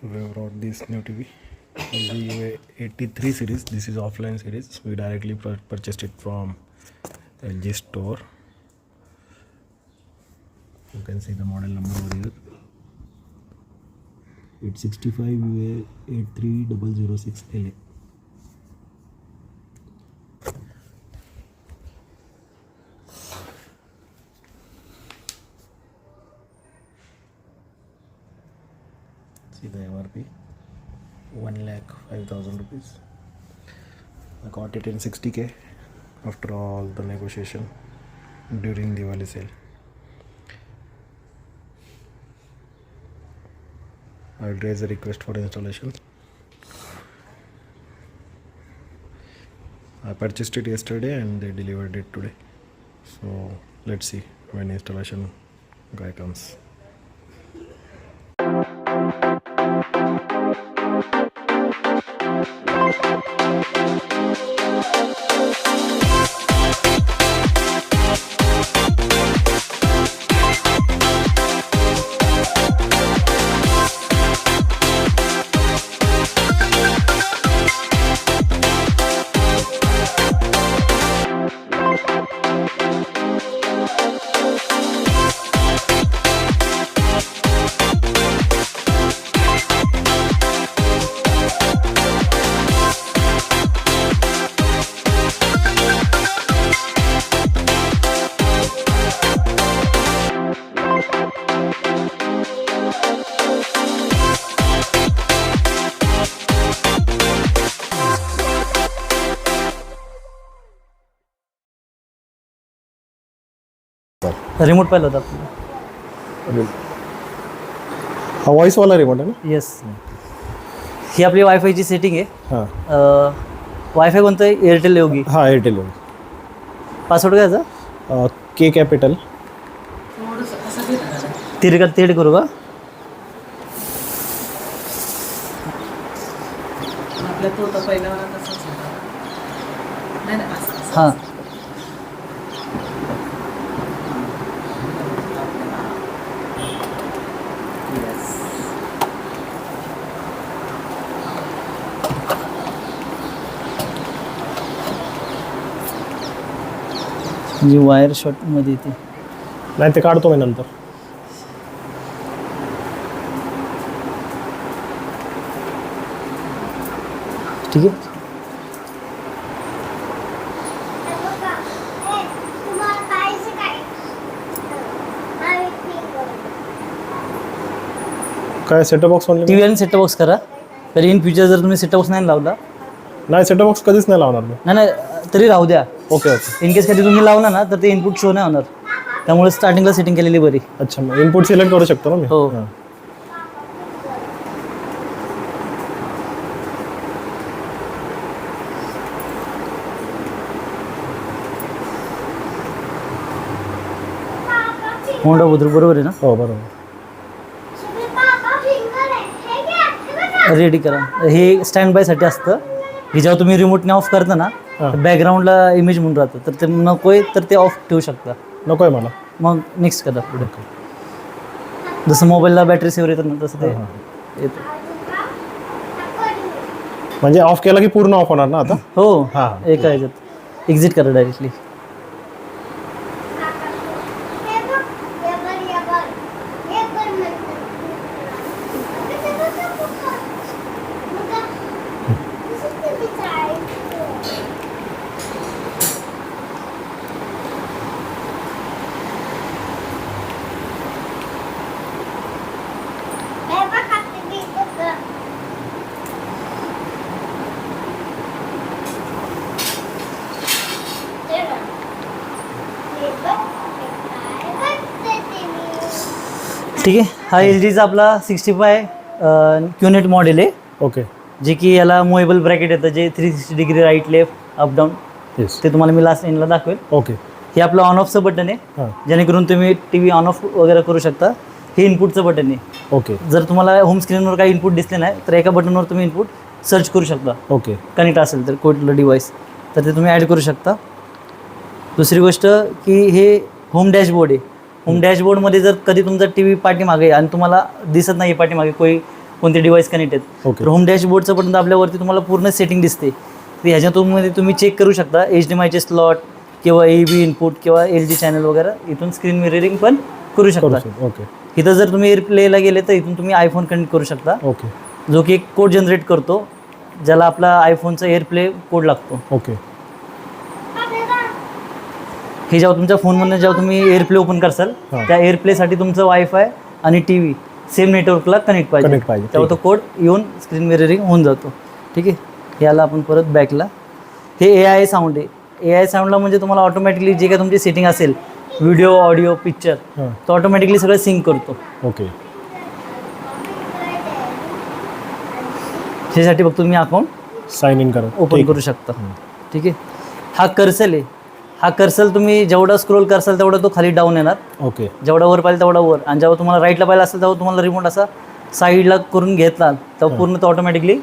We brought this new TV, LG 83 series. This is offline series. We directly purchased it from LG store. You can see the model number over here. It's 65 UA 83006 LA. See the MRP, 1,05,000 rupees. I got it in 60K after all the negotiation during Diwali sale. I'll raise a request for installation. I purchased it yesterday and they delivered it today. So let's see when installation guy comes. Remote पाहिलं होतं आपल्याला. हा व्हॉइसवाला remote आहे ना? Yes, ही आपली वायफायची setting आहे. हां wifi कोणतं आहे? एअरटेल योगी. हां एअरटेल पासवर्ड काय याचा? के कॅपिटल. तेड करू का? हां जी वायर शॉर्टमध्ये येते. नाही ते काढतो मी नंतर. ठीक आहे. काय सेटअप बॉक्स म्हणले? टी व्ही आणि सेटअप बॉक्स करा. तरी इन फ्युचर जर तुम्ही सेटअप बॉक्स नाही लावला, नाही सेटअप बॉक्स कधीच नाही लावणार मी. नाही तरी राहू द्या. Okay okay. इन केस कधी तुम्ही लावला ना तर ते इनपुट शो नाही होणार. त्यामुळे स्टार्टिंगला सेटिंग केलेली बरी. अच्छा, मग इनपुट सिलेक्ट करू शकतो ना मी? हो. हां. होंडा बुद्रुक बरोबर आहे ना? हो बरोबर. रेडी करा. हे स्टँड बायसाठी असतं. हे जेव्हा तुम्ही रिमोटने ऑफ करता ना, बॅकग्राऊंडला इमेज म्हणून राहतं. तर ते नकोय तर ते ऑफ ठेवू शकता. नको आहे मला. मग नेक्स्ट करा पुढे. जसं मोबाईलला बॅटरी सेवर येतं ना तसं ते येतं. म्हणजे ऑफ केला की पूर्ण ऑफ होणार ना आता? हो. हां. एका ह्याच्यात एक्झिट करा डायरेक्टली. ठीक आहे. हा एल जीचा आपला 65 क्यूनेट मॉडेल आहे. ओके. जे की याला मुव्हेबल ब्रॅकेट येतं, जे 360 degree right left up down. Yes. ते तुम्हाला मी लास्ट एंडला दाखवेल. ओके. हे आपलं ऑन ऑफचं बटन आहे, हां. जेणेकरून तुम्ही टी व्ही ऑन ऑफ वगैरे करू शकता. हे इनपुटचं बटन आहे. ओके. जर तुम्हाला होम स्क्रीनवर काही इनपुट दिसले नाही तर एका बटनवर तुम्ही इनपुट सर्च करू शकता. ओके. कनेक्ट असेल तर कुठलं डिव्हाइस तर ते तुम्ही ॲड करू शकता. दुसरी गोष्ट की हे होम डॅशबोर्ड आहे. होम डॅशबोर्डमध्ये जर कधी तुमचा टी व्ही पाठीमागे आणि तुम्हाला दिसत नाही पाठीमागे कोई कोणते डिव्हाइस कनेक्ट आहेत. Okay. तर होम डॅशबोर्डचं बटन दाबल्यावरती तुम्हाला पूर्ण सेटिंग दिसते. तर ह्याच्यातून तुम्ही चेक करू शकता HDMIचे स्लॉट किंवा AV इनपुट किंवा LG चॅनल वगैरे. इथून स्क्रीन मिररिंग पण करू शकता. ओके इथं जर तुम्ही एअरप्लेला गेले तर इथून तुम्ही आयफोन कनेक्ट करू शकता, ओके जो की एक कोड जनरेट करतो, ज्याला आपला आयफोनचा एअरप्ले कोड लागतो. ओके हे जेव्हा तुमच्या फोनमधून जेव्हा तुम्ही एअरप्ले ओपन करसाल, त्या एअरप्लेसाठी तुमचं वायफाय आणि TV सेम नेटवर्कला कनेक्ट पाहिजे. तेव्हा तो कोड येऊन स्क्रीन मिररिंग होऊन जातो. ठीक आहे. याला आपण परत बॅकला, हे AI साऊंड आहे. AI साऊंडला म्हणजे तुम्हाला ऑटोमॅटिकली जे काय तुमची सेटिंग असेल, व्हिडिओ, ऑडिओ, पिक्चर, तो ऑटोमॅटिकली सगळं सिंक करतो. ओके ह्यासाठी फक्त तुम्ही अकाउंट साइन इन करा, ओपन करू शकता. ठीक आहे. हा कर्सल आहे. हा कर्सल तुम्ही जेवढा स्क्रोल करसाल तेवढा तो खाली डाऊन येणार. ओके जेवढा वर पाहिजे तेवढा वर. आणि जेव्हा तुम्हाला राईटला पाहिजे असेल तेव्हा तुम्हाला रिमोट असा साईडला करून घेतला तेव्हा पूर्ण तो ऑटोमॅटिकली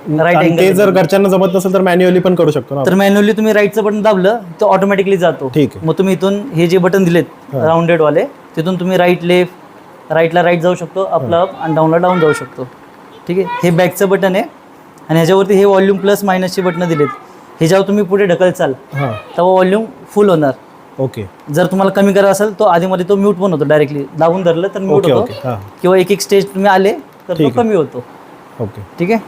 राईट आणि ते अँगल. जर घरच्यांना जमत नसेल तर मॅन्युअली पण करू शकतो ना. तर मॅन्युअली तुम्ही राईटचं बटन दाबलं तर ऑटोमॅटिकली जातो. ठीक आहे. मग तुम्ही इथून हे जे बटन दिलेत राऊंडेड वाले, तिथून तुम्ही राईट लेफ्ट, राईटला राईट जाऊ शकतो, अपला अप आणि डाऊनला डाऊन जाऊ शकतो. ठीक आहे. हे बॅकचं बटन आहे आणि ह्याच्यावरती हे व्हॉल्यूम प्लस मायनसचे बटनं दिलेत. हे जेव्हा तुम्ही पुढे ढकलचाल हां तेव्हा व्हॉल्यूम फुल होणार. ओके जर तुम्हाला कमी करायचं असेल तो आधीमध्ये तो म्यूट पण होतो. डायरेक्टली दाबून धरलं तर म्यूट ओके होतो, ओके हां किंवा एक स्टेज तुम्ही आले तर तो कमी होतो. ओके ठीक आहे.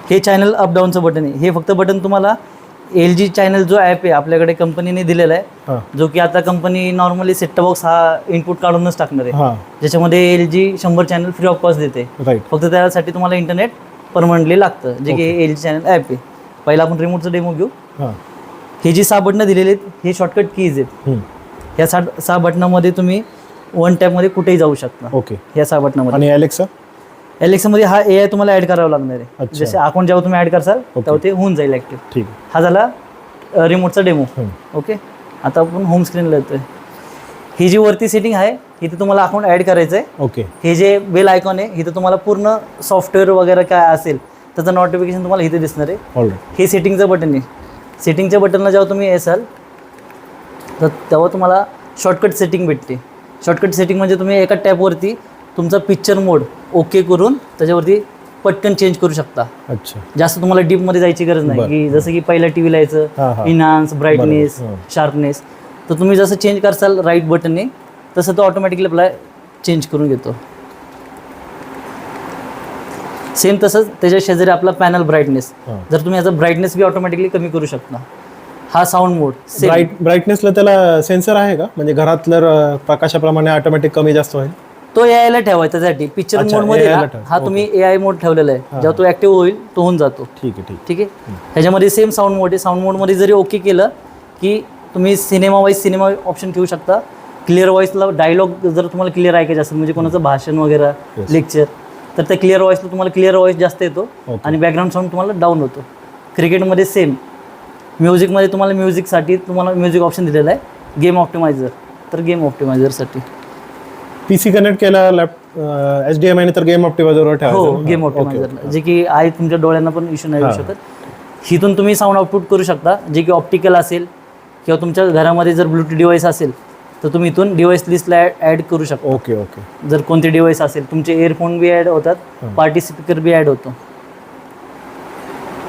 हे चॅनल अप डाऊनचं बटन आहे. हे फक्त बटन तुम्हाला LG चॅनल जो ॲप आहे आपल्याकडे कंपनीने दिलेला आहे, हां जो की आता company normally set top box हा इनपुट काढूनच टाकणार आहे, हां ज्याच्यामध्ये LG 100 channel free of cost देते. राईट फक्त त्यासाठी तुम्हाला इंटरनेट परमनंटली लागतं, जे की LG चॅनल ॲप आहे. पहिला आपण रिमोटचं डेमो घेऊ. हां हे जी 6 बटणं दिलेली आहेत हे शॉर्टकट कीज आहेत. ह्या 6 बटनामध्ये तुम्ही वन टॅपमध्ये कुठेही जाऊ शकता. ओके ह्या 6 बटनामध्ये. आणि अलेक्सा Alexaमध्ये हा AI तुम्हाला ॲड करावा लागणार आहे. अच्छा. जसे अकाउंट जेव्हा तुम्ही ॲड करसाल तेव्हा ते होऊन जाईल ॲक्टिव्ह. ठीक हा झाला रिमोटचा डेमो. आहे. ओके. आता आपण होम स्क्रीनला येतोय. ही जी वरती सेटिंग आहे इथे तुम्हाला अकाउंट ॲड करायचं आहे. ओके हे जे बेल आयकॉन आहे इथं तुम्हाला पूर्ण सॉफ्टवेअर वगैरे काय असेल त्याचं नोटिफिकेशन तुम्हाला इथे दिसणार आहे. ऑलराईट हे सेटिंगचं बटन आहे. सेटिंगच्या बटनला जेव्हा तुम्ही येसाल तर तेव्हा तुम्हाला शॉर्टकट सेटिंग भेटते. शॉर्टकट सेटिंग म्हणजे तुम्ही एका टॅपवरती तुमचा पिक्चर मोड ओके करून त्याच्यावरती पटकन चेंज करू शकता. अच्छा जास्त तुम्हाला डीपमध्ये जायची गरज नाही, की जसं की पहिल्या TV ला हां, यायचं हां. इन्हान्स, ब्राईटनेस, बरोबर. शार्पनेस, तर तुम्ही जसं चेंज करसाल राईट बटनने तसं तो ऑटोमॅटिकली आपला चेंज करून घेतो. सेम तसंच त्याच्या शेजारी आपला पॅनल ब्राईटनेस, हां. जर तुम्ही याचा ब्राईटनेस बी ऑटोमॅटिकली कमी करू शकता. हा साऊंड मोड सेम. ब्राईटनेसला त्याला सेन्सर आहे का, म्हणजे घरातलं प्रकाशाप्रमाणे ऑटोमॅटिक कमी जास्त होईल? तो AI ला ठेवायचा त्यासाठी पिक्चर अच्छा, मोडमध्ये AI ला ना, ठेव. हा तुम्ही AI मोड ठेवलेला आहे. जेव्हा तो ॲक्टिव्ह होईल तो होऊन जातो. ठीक आहे ठीक ठीक आहे. ह्याच्यामध्ये सेम साऊंड मोड आहे. साऊंड मोडमध्ये जरी ओके केलं की तुम्ही सिनेमा ऑप्शन ठेवू शकता. क्लिअर व्हॉइसला डायलॉग जर तुम्हाला क्लिअर ऐकायचं असेल, म्हणजे कोणाचं भाषण वगैरे लेक्चर, तर त्या क्लिअर व्हॉइसला तुम्हाला क्लिअर व्हॉइस जास्त येतो आणि बॅकग्राऊंड साऊंड तुम्हाला डाऊन होतो. क्रिकेटमध्ये सेम. म्युझिकमध्ये तुम्हाला म्युझिकसाठी तुम्हाला म्युझिक ऑप्शन दिलेला आहे. गेम ऑप्टिमायझर, तर गेम ऑप्टिमायझरसाठी PC कनेक्ट केला HDMI ने तर गेम ऑप्टिमायझरवर ठेवायचं. हो, गेम ऑप्टिमायझरला, जे की आहे तुमच्या डोळ्यांना पण इश्यू नाही येऊ शकत. हिथून तुम्ही साऊंड आउटपुट करू शकता, जे की ऑप्टिकल असेल किंवा तुमच्या घरामध्ये जर ब्लूटूथ डिव्हाइस असेल तर तुम्ही इथून डिव्हाइस लिस्टला ॲड करू शकता. ओके ओके जर कोणते डिव्हाइस असेल, तुमचे इयरफोन बी ॲड होतात, पार्टी स्पीकर बी ॲड होतो.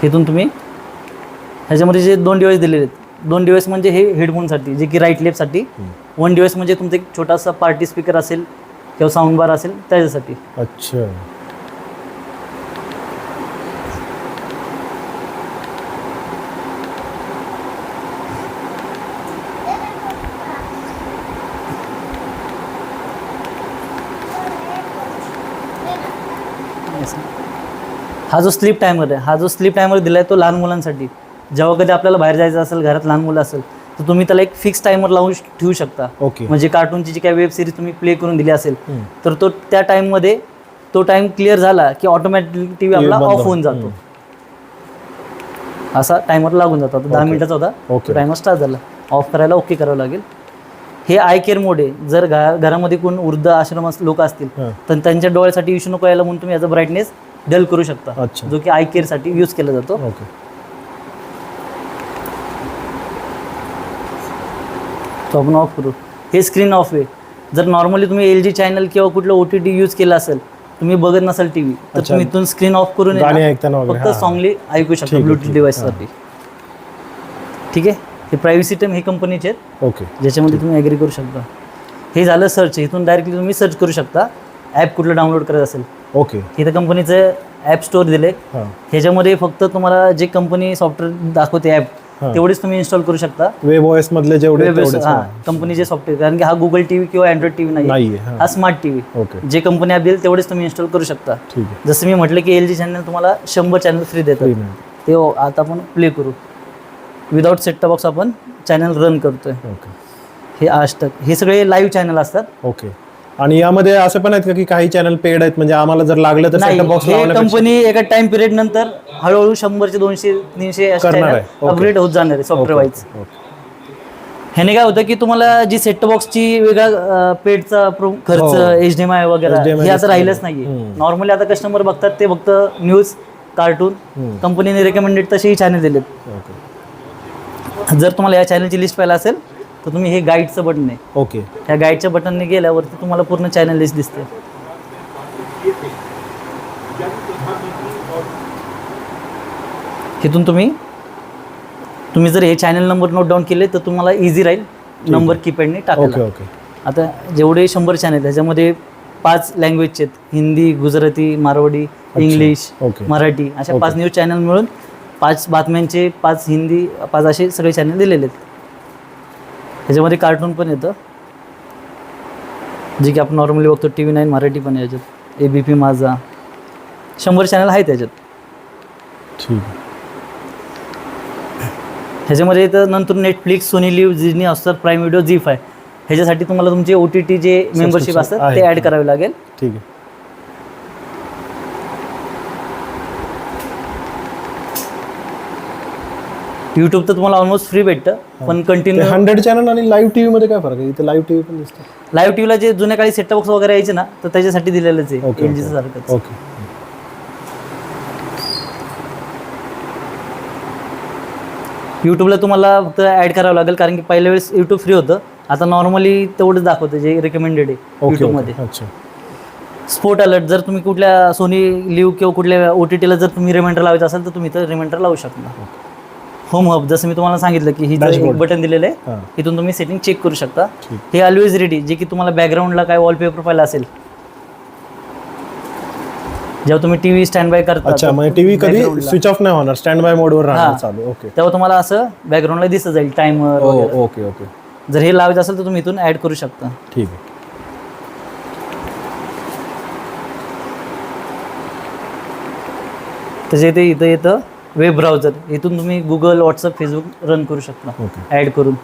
इथून तुम्ही ह्याच्यामध्ये जे 2 डिव्हाइस दिलेले आहेत, 2 डिव्हाइस म्हणजे हे हेडफोनसाठी, जे की राईट लेफ्टसाठी. 1 डिव्हाइस म्हणजे तुमचं एक छोटासा पार्टी स्पीकर असेल किंवा साऊंड बार असेल त्याच्यासाठी. अच्छा हा जो स्लीप टायमर आहे, हा जो स्लीप टायमर दिला आहे तो लहान मुलांसाठी. जेव्हा कधी आपल्याला बाहेर जायचं असेल, घरात लहान मुलं असेल, तर तुम्ही त्याला एक फिक्स टायमर लावून ठेवू शकता. ओके म्हणजे कार्टूनची जी काही वेब सिरीज तुम्ही प्ले करून दिली असेल तर तो त्या टाईममध्ये तो टाइम क्लिअर झाला की ऑटोमॅटिकली TV आपला बंद ऑफ होऊन जातो. असा टायमर लागून जातो. आता 10 मिनिटाचा होता, ओके. टायमर स्टार्ट झाला. ऑफ करायला ओके करावं लागेल. हे आय केअर मोड आहे. जर घरामध्ये कोण वृद्ध आश्रम लोक असतील तर त्यांच्या डोळ्यासाठी इश्यू नको यायला म्हणून तुम्ही याचा ब्राईटनेस डल करू शकता, अच्छा. जो की आय केअरसाठी यूज केला जातो. ओके तो आपण ऑफ करू. हे स्क्रीन ऑफ आहे. जर नॉर्मली तुम्ही LG चॅनल किंवा कुठलं OTT यूज केलं असेल तुम्ही बघत नसाल टीव्ही तर अच्छा. तुम्ही इथून स्क्रीन ऑफ करून आहे गाणी ना, ऐकताना वगैरे, फक्त हां. सॉंगली ऐकू शकता ठीक आहे, ब्लूटूथ ठीक. डिव्हाइससाठी. ठीक आहे, हे प्रायव्हसी टर्म हे कंपनीचे आहेत ओके. ज्याच्यामध्ये तुम्ही ॲग्री करू शकता. हे झालं सर्च. इथून डायरेक्टली तुम्ही सर्च करू शकता ॲप कुठलं डाउनलोड करायचं असेल. ओके. इथं कंपनीचं ॲप स्टोअर दिले. हां. ह्याच्यामध्ये फक्त तुम्हाला जे कंपनी सॉफ्टवेअर दाखवते ॲप हां. तेवढेच तुम्ही इन्स्टॉल करू शकता. वेब ओएस मधले जेवढे तेवढेच. हां, कंपनीचे सॉफ्टवेअर, कारण की हा गुगल टीव्ही किंवा अँड्रॉइड टीव्ही नाही, नाहीये. हां. हा स्मार्ट टीव्ही. ओके. जे कंपनी ॲप देईल तेवढेच तुम्ही इन्स्टॉल करू शकता. ठीक आहे. जसं मी म्हटलं की LG चॅनल तुम्हाला 100 चॅनल फ्री देतात. फ्री मिळते. ते आता आपण प्ले करू. विदाउट सेट टॉप बॉक्स आपण चॅनल रन करतोय. ओके. हे आज तक, हे सगळे लाईव्ह चॅनल असतात. ओके. आणि यामध्ये असं पण आहेत का की काही चॅनल पेड आहेत, म्हणजे आम्हाला जर लागलं तर नाही, सेटअप बॉक्स हे लावण्यापेक्षा कंपनी एका टाइम पिरियड नंतर हळूहळू 100चे 200 300 असे करणार चॅनल आहे. ओके. अपग्रेड होत जाणार आहे सॉफ्टवेअर वाईज. ओके. ह्याने काय होतं की तुम्हाला जी सेट बॉक्सची वेगळा पेडचा खर्च, हो. HDMI वगैरे HDMI हे आता राहिलंच नाहीये. नॉर्मली आता कस्टमर बघतात ते फक्त न्यूज, कार्टून, कंपनीने रेकमेंडेड तसेही चॅनल दिलेत. ओके. जर तुम्हाला या चॅनलची लिस्ट पाहिजे असेल तर तुम्ही हे गाईडचं बटन आहे, ओके. ह्या गाईडच्या बटनने गेल्यावरती तुम्हाला पूर्ण चॅनल लिस्ट दिसते. इथून तुम्ही जर हे चॅनल नंबर नोट डाऊन केले तर तुम्हाला इझी राहील नंबर कीपॅडने ओके. टाकायला. ओके. आता जेवढे 100 चॅनल त्याच्यामध्ये 5 लँग्वेजचे आहेत, हिंदी, गुजराती, मारवाडी, इंग्लिश, ओके. मराठी, अशा 5 न्यूज चॅनल मिळून 5 बातम्यांचे, 5 हिंदी, 5 असे सगळे चॅनल दिलेले आहेत. ह्याच्यामध्ये कार्टून पण येतं, जे की आपण नॉर्मली बघतो. TV9 मराठी पण आहे याच्यात, ABP माझा, 100 चॅनल आहेत त्याच्यात. ठीक आहे. ह्याच्यामध्ये तर नंतर Netflix, Sony LIV, Disney Hotstar, Prime Video, ZEE5 ह्याच्यासाठी तुम्हाला तुमचे OTT जे मेंबरशिप असतात आहे. ते ॲड करावे लागेल. ठीक आहे. यूट्यूब तर तुम्हाला ऑलमोस्ट फ्री भेटतं, पण कंटिन्यू 100 चॅनल आणि लाईव्ह टीव्ही मध्ये काय फरक आहे? इथे लाईव्ह टीव्ही पण दिसतं. लाईव्ह टीव्हीला जे जुन्या काळी सेटअप बॉक्स वगैरे यायचे ना, तर त्याच्यासाठी दिलेलंच आहे ओके. LGचं सारखंच. ओके. यूट्यूबला तुम्हाला फक्त ॲड करावं लागेल, कारण की पहिल्या वेळेस यूट्यूब फ्री होतं. आता नॉर्मली तेवढंच दाखवतं जे रेकमेंडेड आहे ओके. यूट्यूबमध्ये. अच्छा. स्पोर्ट अलर्ट, जर तुम्ही कुठल्या सोनी लिव्ह किंवा कुठल्या OTTला जर तुम्ही रिमाइंडर लावायचं असेल तर तुम्ही इथं रिमाइंडर लावू शकता. होम हब, जसं मी तुम्हाला सांगितलं की ही एक बटन दिलेलं आहे, हां. इथून तुम्ही सेटिंग चेक करू शकता. ठीक. हे ऑलवेज रेडी, जे की तुम्हाला बॅकग्राऊंडला काय वॉलपेपर पाहिला असेल, जेव्हा तुम्ही टीव्ही स्टँड बाय करता अच्छा, म्हणजे टीव्ही कधी background ला, स्विच ऑफ नाही होणार, स्टँड बाय मोडवर राहणार हां. चालू. ओके. तेव्हा तुम्हाला असं बॅकग्राऊंडला दिसत जाईल टायमर ओ, वगैरे. ओके. ओके. जर हे लावायचं असेल तर तुम्ही इथून ॲड करू शकता. ठीक आहे. त्याच्या इथं येतं वेब ब्राउझर, इथून तुम्ही गुगल, व्हॉट्सअप, फेसबुक रन करू शकता ओके. ॲड करून.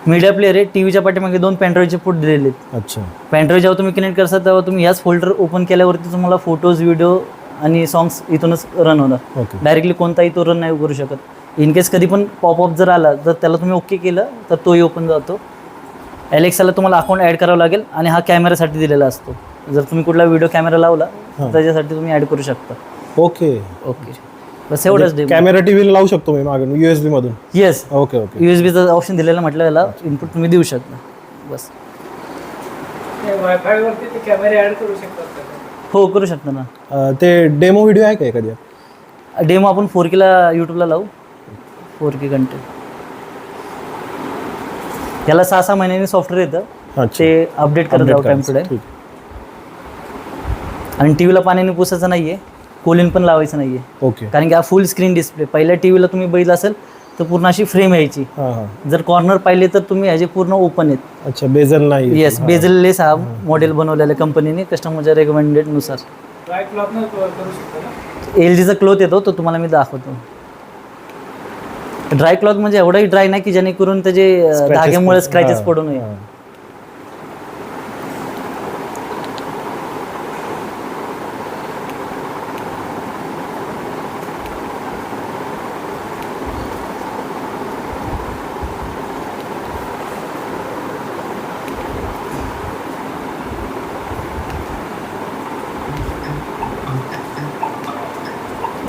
मीडिया प्लेअर आहे, टीव्हीच्या पाठीमागे 2 पॅन्ड्राईव्हचे पोर्ट दिलेले आहेत. अच्छा. पॅन्ड्राईव्ह जेव्हा तुम्ही कनेक्ट करता तेव्हा तुम्ही ह्याच फोल्डर ओपन केल्यावरती तुम्हाला फोटोज, व्हिडिओ आणि सॉंग्स इथूनच रन होणार. ओके. डायरेक्टली कोणताही तो रन नाही करू शकत. इन केस कधी पण पॉपअप जर आला तर त्याला तुम्ही ओके केलं तर तोही ओपन जातो. Alexaला तुम्हाला अकाउंट ॲड करावं लागेल आणि हा कॅमेरासाठी दिलेला असतो. जर तुम्ही कुठला व्हिडिओ कॅमेरा लावला तर त्याच्यासाठी तुम्ही ॲड करू शकता. ओके. ओके, बस एवढंच डेमो. कॅमेरा टीव्ही लावू शकतो मी मागून USB मधून? Yes, okay. Okay. USB option दिलेलं म्हटलं, याला इनपुट तुम्ही देऊ शकता. बस. वायफाय वरती ते कॅमेरे ऍड करू शकतात का? हो, करू शकता ना. ते डेमो व्हिडिओ आहे का एखादी? डेमो आपण 4Kला यूट्यूबला लावू. 4K content. याला 6-6 महिन्यांनी सॉफ्टवेअर येतं, अच्छा. ते अपडेट करत जाऊ टाइम टू टाइम. ठीक. आणि टीव्हीला पाण्याने पुसायचं नाहीये, कोलिन पण लावायचं नाहीये, ओके. कारण की हा फुल स्क्रीन डिस्प्ले. पहिल्या टीव्हीला तुम्ही बघितलं असेल तर पूर्ण अशी फ्रेम यायची. हां हां. जर कॉर्नर पाहिले तर तुम्ही ह्याचे पूर्ण ओपन आहेत. अच्छा, बेझल नाही. येस, बेझललेस हा मॉडेल बनवलेला कंपनीने कस्टमरच्या रेकमेंडेड नुसार. ड्राय क्लॉथ न करू शकतो ना? LGचा क्लॉथ येतो तो तुम्हाला मी दाखवतो. ड्राय क्लॉथ म्हणजे एवढाही ड्राय नाही की जेणेकरून त्याचे धाग्यामुळे स्क्रॅचेस पडू नये. हां.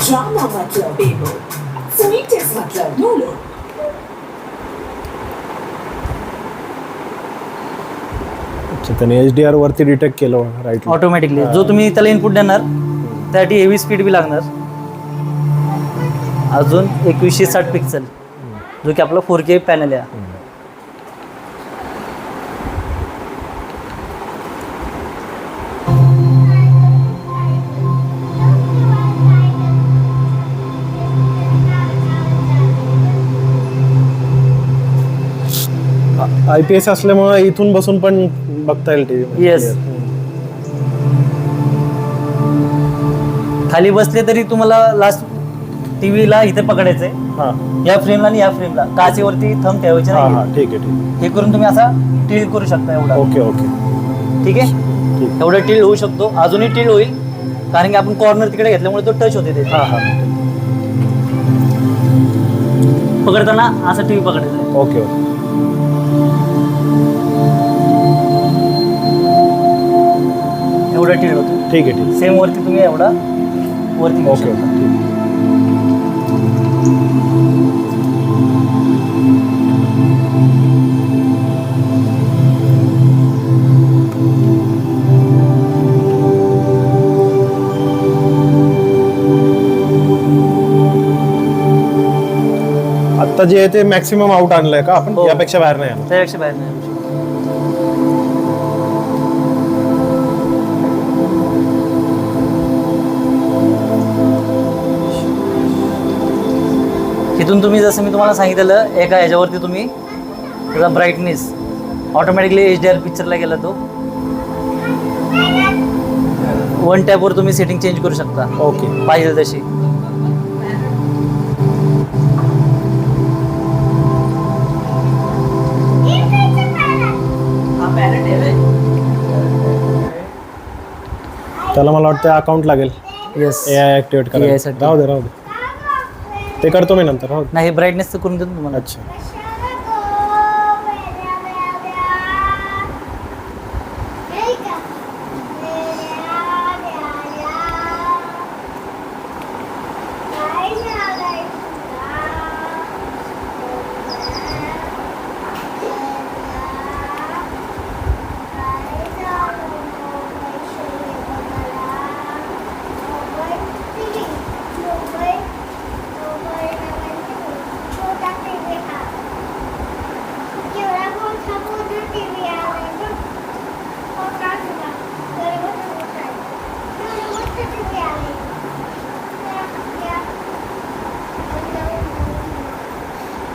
Drama मतलब बेबो, sweetest मतलब मोलो. अच्छा त्याने HDR वरती डिटेक्ट केलं राईट. ऑटोमॅटिकली. जो तुम्ही त्याला इनपुट देणार त्यासाठी हेवी स्पीड बी लागणार. अजून 2160 पिक्सल जो की आपला 4K पॅनल आहे. IPS असल्यामुळे इथून बसून पण बघता येईल टीव्ही. येस. खाली बसले तरी तुम्हाला लास्ट टीव्हीला इथे पकडायचंय. हां या फ्रेमला आणि या फ्रेमला काचेवरती थंब ठेवायचे हां नाही. हां ठीक आहे ठीक हे करून तुम्ही असा टील करू शकता एवढा. ओके ओके ठीक आहे. ठीक. एवढं टील होऊ शकतो. अजूनही टील होईल कारण की आपण कॉर्नर तिकडे घेतल्यामुळे तो टच होते ते. हां हां पकडताना असं टीव्ही पकडायचं. ओके ओके एवढं टील होतं. ठीक आहे ठीक. सेम वरती तुम्ही एवढा वरती घेऊ ओके शकता. ओके ठीक. आता जे आहे ते मॅक्सिमम आउट आणलंय का आपण? हो. यापेक्षा बाहेर नाही आलं. त्यापेक्षा बाहेर नाही येऊ शकत. इथून तुम्ही जसं मी तुम्हाला सांगितलेलं एका ह्याच्यावरती तुम्ही त्याचा ब्राईटनेस ऑटोमॅटिकली HDR पिक्चरला गेला तो. वन टॅपवर तुम्ही सेटिंग चेंज करू शकता ओके पाहिजे तशी. त्याला मला वाटतं अकाउंट लागेल येस. AI ऍक्टिवेट AI करायला. साठी. राहू दे ते करतो मी नंतर. राहू दे. नाही हे ब्राईटनेस तर करून देतो तुम्हाला. अच्छा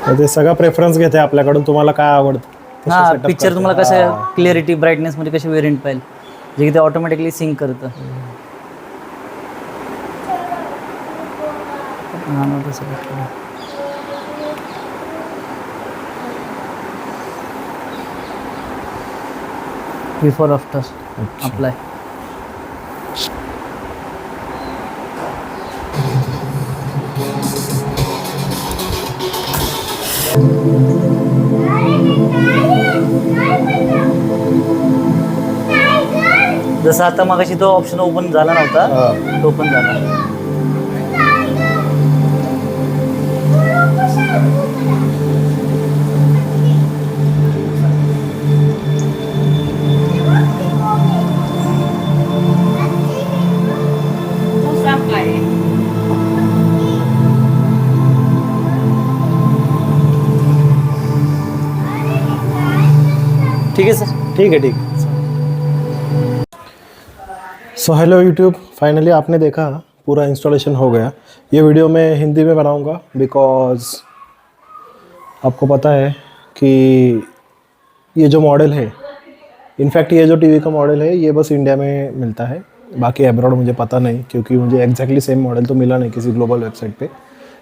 तर ते सगळं प्रेफरन्स घेते आपल्याकडून. तुम्हाला काय आवडतं तसं हा setup पिक्चर करते. तुम्हाला कसं हा. क्लिअरिटी ब्राईटनेस मध्ये कशी वेरियंट पाहिजे जे की ते ऑटोमॅटिकली सिंक करतं. हा ना तसं भेटलं. Before after apply. जसं आता मगाशी तो ऑप्शन ओपन झाला नव्हता हा. तो पण झाला. ठीक है सर. ठीक है ठीक है. सो हेलो यूट्यूब, फाइनली आपने देखा पूरा इंस्टॉलेशन हो गया. ये वीडियो मैं हिंदी में बनाऊंगा बिकॉज़ आपको पता है कि ये जो मॉडल है, इनफैक्ट ये जो टीवी का मॉडल है ये बस इंडिया में मिलता है, बाकी अब्रॉड मुझे पता नहीं क्योंकि मुझे एग्जैक्टली सेम मॉडल तो मिला नहीं किसी ग्लोबल वेबसाइट पे.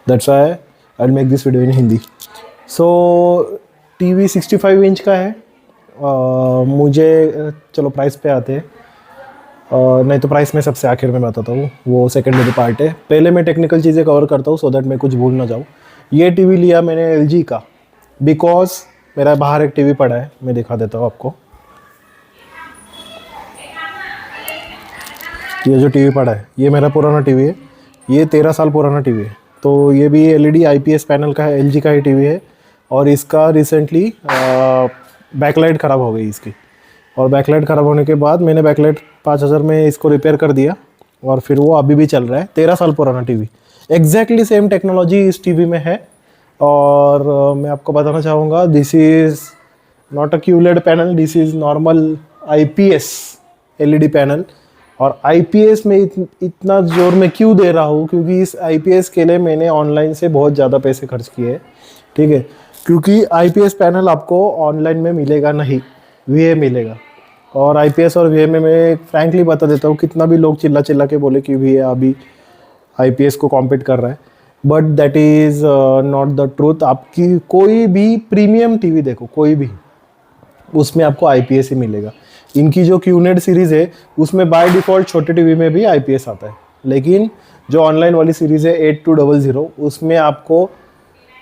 That's why I will make this video in Hindi. So TV 65 inch का है. मुझे चलो प्राइस पे आते हैं. नहीं तो प्राइस मैं सबसे आखिर में बताता हूँ, वो सेकेंडरी पार्ट है. पहले मैं टेक्निकल चीज़ें कवर करता हूँ सो दैट मैं कुछ भूल ना जाऊँ. ये टीवी लिया मैंने LG का बिकॉज मेरा बाहर एक टीवी पड़ा है, मैं दिखा देता हूँ आपको. ये जो टीवी पड़ा है ये मेरा पुराना टीवी है, ये 13 साल पुराना टीवी है. तो ये भी LED IPS पैनल का है, LG का ही टीवी है. और इसका रिसेंटली बैकलाइट ख़राब हो गई इसकी, और बैकलाइट ख़राब होने के बाद मैंने बैकलाइट 5000 में इसको रिपेयर कर दिया और फिर वो अभी भी चल रहा है। 13 साल पुराना टीवी, एग्जैक्टली सेम टेक्नोलॉजी इस टीवी में है। और मैं आपको बताना चाहूँगा, this is not a QLED panel, this is normal IPS LED panel. और IPS में इतना जोर मैं क्यों दे रहा हूँ, क्योंकि इस IPS के लिए मैंने ऑनलाइन से बहुत ज़्यादा पैसे खर्च किए हैं, ठीक है। क्योंकि IPS पैनल आपको ऑनलाइन में मिलेगा नहीं, VA मिलेगा। और IPS और VA में मैं फ्रैंकली बता देता हूँ, कितना भी लोग चिल्ला चिल्ला के बोले कि VA अभी IPS को कॉम्पीट कर रहा है, but that is not the truth. आपकी कोई भी प्रीमियम टीवी देखो, कोई भी, उसमें आपको IPS ही मिलेगा। इनकी जो QNED सीरीज़ है उसमें बाय डिफ़ॉल्ट छोटे टीवी में भी IPS आता है, लेकिन जो ऑनलाइन वाली सीरीज़ है 8200 उसमें आपको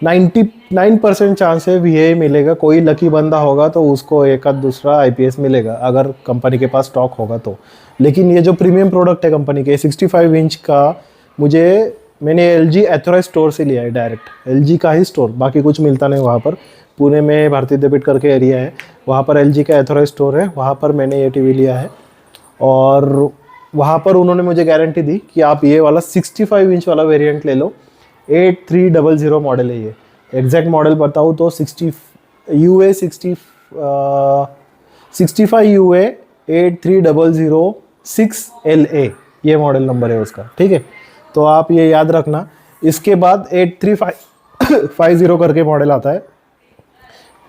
99% चांस है VA मिलेगा। कोई लकी बंदा होगा तो उसको एक आध दूसरा IPS मिलेगा, अगर कंपनी के पास स्टॉक होगा तो। लेकिन ये जो प्रीमियम प्रोडक्ट है कंपनी के 65 इंच का, मैंने LG एथोराइज स्टोर से लिया है, डायरेक्ट LG का ही स्टोर, बाकी कुछ मिलता नहीं वहाँ पर। पुणे में भारतीय विद्यापीठ करके एरिया है, वहाँ पर LG का एथोराइज स्टोर है, वहाँ पर मैंने ये टीवी लिया है। और वहाँ पर उन्होंने मुझे गारंटी दी कि आप ये वाला 65 इंच वाला वेरिएंट ले लो। 8300 मॉडल है ये, एग्जैक्ट मॉडल बताऊँ तो 65 UA 83006LA ये मॉडल नंबर है उसका, ठीक है। तो आप ये याद रखना। इसके बाद 8350 करके मॉडल आता है।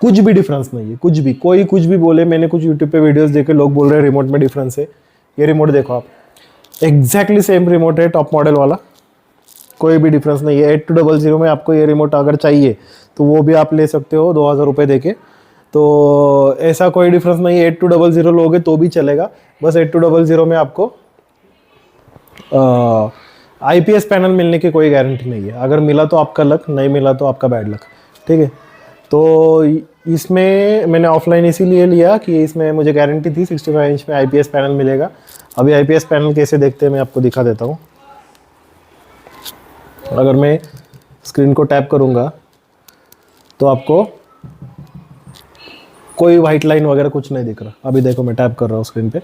कुछ भी डिफरेंस नहीं है, कुछ भी, कोई कुछ भी बोले। मैंने कुछ यूट्यूब पे वीडियोस देखे, लोग बोल रहे हैं रिमोट में डिफरेंस है। ये रिमोट देखो आप, एग्जैक्टली सेम रिमोट है, टॉप मॉडल वाला, कोई भी डिफरेंस नहीं है। 8200 में आपको ये रिमोट अगर चाहिए तो वो भी आप ले सकते हो 2000 रुपये दे के। तो ऐसा कोई डिफरेंस नहीं है, 8200 लोगे तो भी चलेगा। बस 8200 में आपको IPS पैनल मिलने की कोई गारंटी नहीं है। अगर मिला तो आपका लक, नहीं मिला तो आपका बैड लक, ठीक है। तो इसमें मैंने ऑफलाइन इसीलिए लिया कि इसमें मुझे गारंटी थी 65 इंच में IPS पैनल मिलेगा। अभी IPS पैनल कैसे देखते हैं मैं आपको दिखा देता हूँ। अगर मैं स्क्रीन को टैप करूँगा तो आपको कोई वाइट लाइन वगैरह कुछ नहीं दिख रहा। अभी देखो मैं टैप कर रहा हूँ स्क्रीन पे,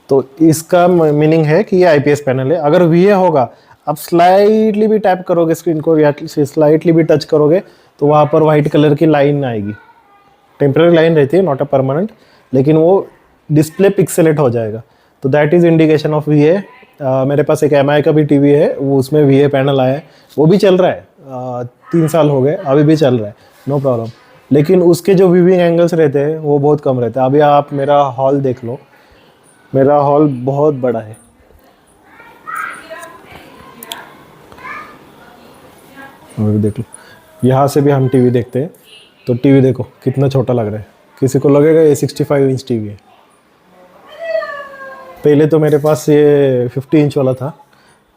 तो इसका मीनिंग है कि ये IPS पैनल है। अगर VA होगा, आप स्लाइटली भी टैप करोगे स्क्रीन को या स्लाइटली भी टच करोगे तो वहाँ पर वाइट कलर की लाइन आएगी। टेम्पररी लाइन रहती है, नॉट अ परमानेंट, लेकिन वो डिस्प्ले पिक्सेलेट हो जाएगा। तो that is indication of VA। मेरे पास एक MI का भी टीवी है, वो उसमें VA पैनल आया है, वो भी चल रहा है। 3 साल हो गए, अभी भी चल रहा है, नो प्रॉब्लम। लेकिन उसके जो व्यूइंग एंगल्स रहते हैं वो बहुत कम रहते हैं। अभी आप मेरा हॉल देख लो, मेरा हॉल बहुत बड़ा है। अभी देख लो, यहाँ से भी हम टीवी देखते हैं तो टीवी देखो कितना छोटा लग रहा है। किसी को लगेगा ये 65 इंच टीवी है। पहले तो मेरे पास ये 50 इंच वाला था,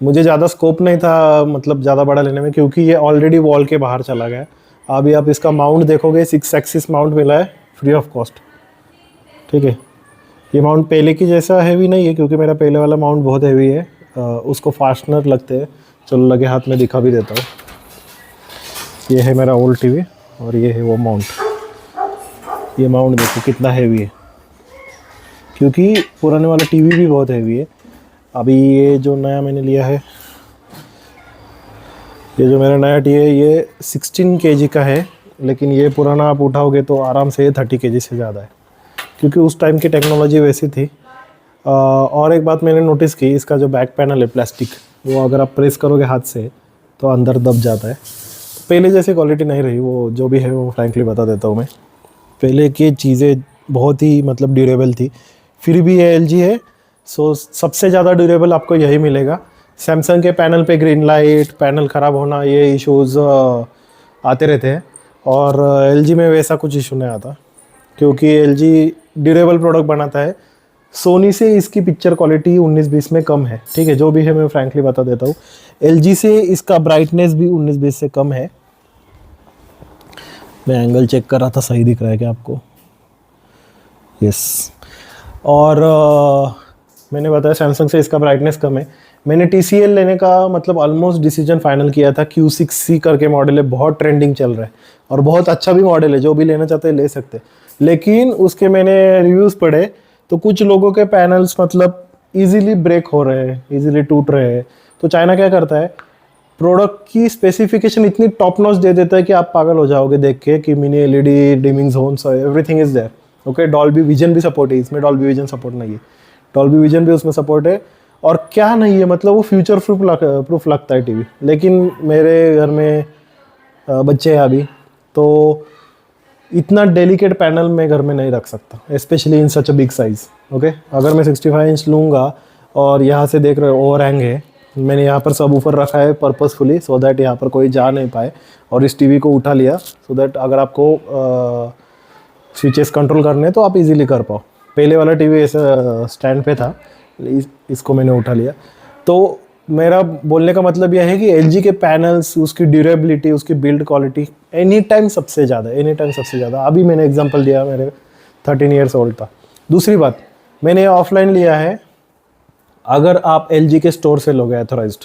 मुझे ज़्यादा स्कोप नहीं था मतलब ज़्यादा बड़ा लेने में, क्योंकि ये ऑलरेडी वॉल के बाहर चला गया। अभी आप इसका माउंट देखोगे, 6 एक्सिस माउंट मिला है फ्री ऑफ कॉस्ट, ठीक है। ये माउंट पहले की जैसा हैवी नहीं है, क्योंकि मेरा पहले वाला माउंट बहुत हैवी है, उसको फास्टनर लगते हैं। चलो लगे हाथ में दिखा भी देता हूँ। ये है मेरा ओल्ड टीवी और ये है वो माउंट। ये माउंट देखो कितना हैवी है, क्योंकि पुराने वाला टीवी भी बहुत हैवी है। अभी ये जो नया मैंने लिया है, ये जो मेरा नया टीवी है ये 16 kg का है, लेकिन ये पुराना आप उठाओगे तो आराम से 30 kg से ज़्यादा है, क्योंकि उस टाइम की टेक्नोलॉजी वैसी थी। और एक बात मैंने नोटिस की, इसका जो बैक पैनल है प्लास्टिक, वो अगर आप प्रेस करोगे हाथ से तो अंदर दब जाता है। पहले जैसी क्वालिटी नहीं रही, वो जो भी है वो फ्रैंकली बता देता हूँ मैं। पहले की चीज़ें बहुत ही मतलब ड्यूरेबल थी, फिर भी ये LG है, सो सबसे ज़्यादा ड्यूरेबल आपको यही मिलेगा। सैमसंग के पैनल पे ग्रीन लाइट, पैनल ख़राब होना, ये इश्यूज़ आते रहते हैं, और LG में वैसा कुछ इशू नहीं आता, क्योंकि LG ड्यूरेबल प्रोडक्ट बनाता है। सोनी से इसकी पिक्चर क्वालिटी 19-20 में कम है, ठीक है, जो भी है मैं फ्रैंकली बता देता हूँ। LG से इसका ब्राइटनेस भी 19-20 से कम है। मैं एंगल चेक कर रहा था, सही दिख रहा है क्या आपको? यस। और मैंने बताया सैमसंग से इसका ब्राइटनेस कम है। मैंने TCL लेने का मतलब ऑलमोस्ट डिसीजन फाइनल किया था। Q6C करके मॉडल है, बहुत ट्रेंडिंग चल रहा है और बहुत अच्छा भी मॉडल है, जो भी लेना चाहते हैं ले सकते हैं। लेकिन उसके मैंने रिव्यूज़ पढ़े तो कुछ लोगों के पैनल्स मतलब इजीली ब्रेक हो रहे हैं, इजीली टूट रहे हैं। तो चाइना क्या करता है, प्रोडक्ट की स्पेसिफिकेशन इतनी टॉप नॉच दे देता है कि आप पागल हो जाओगे देख के कि mini LED dimming zones everything is there. Okay, Dolby Vision भी सपोर्ट है इसमें, डॉल्बी विजन सपोर्ट नहीं है, डॉल्बी विजन भी उसमें सपोर्ट है। और क्या नहीं है, मतलब वो फ्यूचर प्रूफ लगता है टीवी। लेकिन मेरे घर में बच्चे हैं अभी, तो इतना डेलिकेट पैनल मैं घर में नहीं रख सकता, specially in such a big size. Okay, अगर मैं 65 इंच लूँगा और यहाँ से देख रहे हो ओवर हैंग है, मैंने यहाँ पर सब ऊपर रखा है पर्पसफुली सो दैट यहाँ पर कोई जा नहीं पाए, और इस टीवी को उठा लिया सो दैट अगर आपको स्विचेस कंट्रोल करने तो आप इजीली कर पाओ। पहले वाला टीवी ऐसा स्टैंड पे था, इसको मैंने उठा लिया। तो मेरा बोलने का मतलब यह है कि एलजी के पैनल्स, उसकी ड्यूरेबिलिटी, उसकी बिल्ड क्वालिटी एनी टाइम सबसे ज़्यादा। अभी मैंने एग्जांपल दिया, मेरे 13 ईयर्स ओल्ड था। दूसरी बात, मैंने ऑफलाइन लिया है। अगर आप एलजी के स्टोर से लोगे एथोराइज्ड,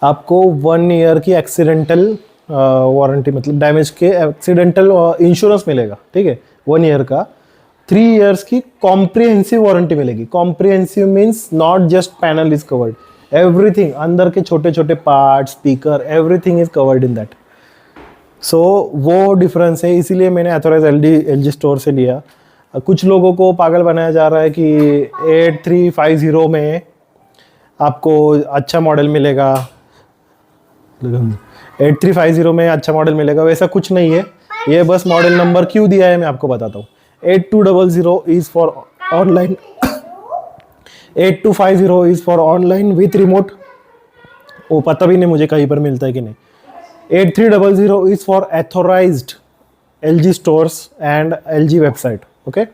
आपको 1 ईयर की एक्सीडेंटल वारंटी, मतलब डैमेज के एक्सीडेंटल इंश्योरेंस मिलेगा, ठीक है, 1 ईयर का। 3 इयर्स की कॉम्प्रिहेंसिव वारंटी मिलेगी। Comprehensive means not just panel is covered, everything, अंदर के छोटे छोटे part, speaker, everything is covered in that. So वो डिफरेंस है, इसीलिए मैंने एथोराइज एलजी स्टोर से लिया। कुछ लोगों को पागल बनाया जा रहा है कि 8350 में आपको अच्छा मॉडल मिलेगा, 8350 में अच्छा मॉडल मिलेगा, वैसा कुछ नहीं है। ये बस मॉडल नंबर क्यों दिया है मैं आपको बताता हूँ। 8200 is for online, 8250 is for online with remote, वो पता भी नहीं मुझे कहीं पर मिलता है कि नहीं। 8300 is for authorised LG stores and LG website. Okay,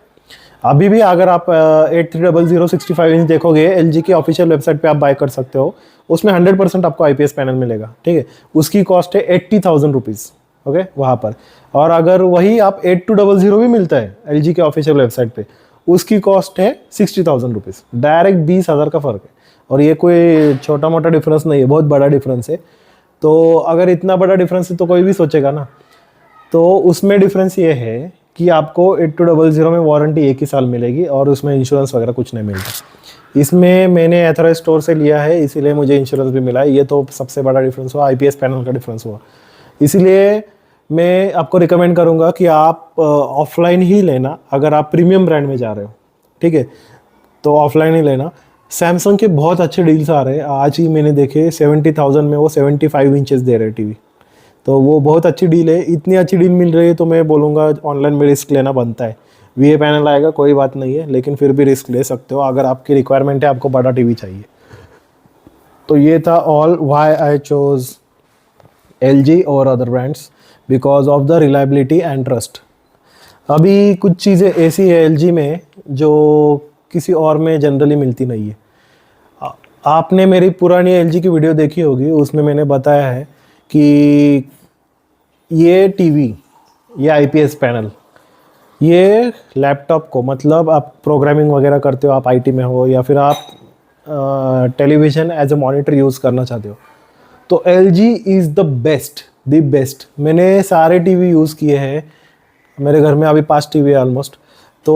अभी भी अगर आप 8300 65 इंच देखोगे एलजी की ऑफिशियल वेबसाइट पे आप बाय कर सकते हो, उसमें 100% आपको आईपीएस पैनल मिलेगा, ठीक है। उसकी कॉस्ट है 80,000 रुपीज़, ओके, वहाँ पर। और अगर वही आप 8200 भी मिलता है एलजी के ऑफिशियल वेबसाइट पे, उसकी कॉस्ट है 60,000 रुपीज़। डायरेक्ट 20,000 का फ़र्क है, और ये कोई छोटा मोटा डिफरेंस नहीं है, बहुत बड़ा डिफरेंस है। तो अगर इतना बड़ा डिफरेंस है तो कोई भी सोचेगा ना। तो उसमें डिफरेंस ये है कि आपको 8200 में वारंटी 1 ही साल मिलेगी, और उसमें इंश्योरेंस वगैरह कुछ नहीं मिलता। इसमें मैंने एथोराइज स्टोर से लिया है, इसीलिए मुझे इंश्योरेंस भी मिला है। ये तो सबसे बड़ा डिफरेंस हुआ, आईपीएस पैनल का डिफरेंस हुआ। इसीलिए मैं आपको रिकमेंड करूंगा कि आप ऑफलाइन ही लेना, अगर आप प्रीमियम ब्रांड में जा रहे हो, ठीक है, तो ऑफलाइन ही लेना। सैमसंग के बहुत अच्छे डील्स आ रहे हैं, आज ही मैंने देखे 70,000 में वो 75 इंचेस दे रहे टीवी, तो वो बहुत अच्छी डील है। इतनी अच्छी डील मिल रही है तो मैं बोलूँगा ऑनलाइन में रिस्क लेना बनता है। वीए पैनल आएगा कोई बात नहीं है, लेकिन फिर भी रिस्क ले सकते हो अगर आपकी रिक्वायरमेंट है, आपको बड़ा टीवी चाहिए। तो ये था all why I chose LG और other brands, because of the reliability and trust. अभी कुछ चीज़ें ऐसी है एलजी में जो किसी और में जनरली मिलती नहीं है। आपने मेरी पुरानी एलजी की वीडियो देखी होगी, उसमें मैंने बताया है कि ये टीवी, ये आईपीएस पैनल, ये लैपटॉप को, मतलब आप प्रोग्रामिंग वगैरह करते हो, आप आईटी में हो, या फिर आप television as a monitor use करना चाहते हो, तो एलजी इज़ द बेस्ट। मैंने सारे टीवी यूज़ किए हैं, मेरे घर में अभी 5 टीवी है ऑलमोस्ट। तो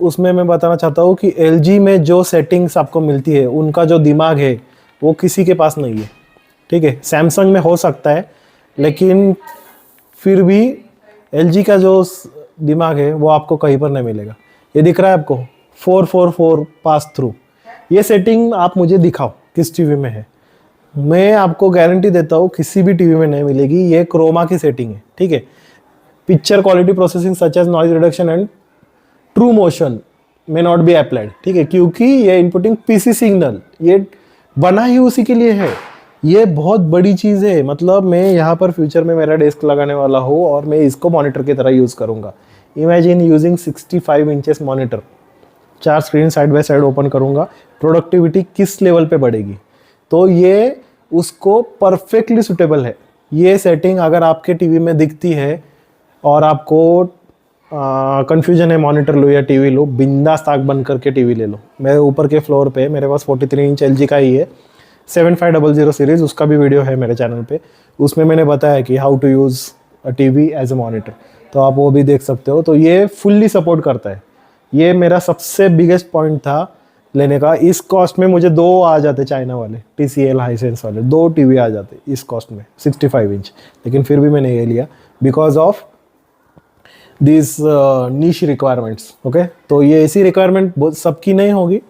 उसमें मैं बताना चाहता हूँ कि एलजी में जो सेटिंग्स आपको मिलती है, उनका जो दिमाग है वो किसी के पास नहीं है, ठीक है। सैमसंग में हो सकता है, लेकिन फिर भी एलजी का जो दिमाग है वो आपको कहीं पर नहीं मिलेगा। ये दिख रहा है आपको 444 पास थ्रू, ये सेटिंग आप मुझे दिखाओ किस टीवी में है, मैं आपको गारंटी देता हूँ किसी भी टीवी में नहीं मिलेगी। ये क्रोमा की सेटिंग है, ठीक है। Picture quality processing such as noise reduction and true motion may not be applied, ठीक है, क्योंकि ये इनपुटिंग पीसी सिग्नल, ये बना ही उसी के लिए है। ये बहुत बड़ी चीज़ है, मतलब मैं यहाँ पर फ्यूचर में मेरा डेस्क लगाने वाला हूँ और मैं इसको मॉनिटर की तरह यूज़ करूँगा। Imagine using 65 inches monitor, 4 screen side by side open करूँगा, प्रोडक्टिविटी किस लेवल पे बढ़ेगी। तो ये उसको परफेक्टली सूटेबल है। ये सेटिंग अगर आपके टीवी में दिखती है और आपको कन्फ्यूजन है मॉनिटर लो या टीवी लो, बिंदास आँख बंद करके टीवी ले लो। मेरे ऊपर के फ्लोर पे मेरे पास 43 इंच एलजी का ही है, 7500 सीरीज़, उसका भी वीडियो है मेरे चैनल पे। उसमें मैंने बताया कि how to use a TV as a monitor, तो आप वो भी देख सकते हो। तो ये फुल्ली सपोर्ट करता है, ये मेरा सबसे बिगेस्ट पॉइंट था लेने का। इस कॉस्ट में मुझे 2 आ जाते चाइना वाले TCL हाईसेंस वाले, 2 टीवी आ जाते इस कॉस्ट में 65 इंच, लेकिन फिर भी मैंने ये लिया because of this niche requirements. Okay, तो ये ऐसी रिक्वायरमेंट बहुत सबकी नहीं होगी,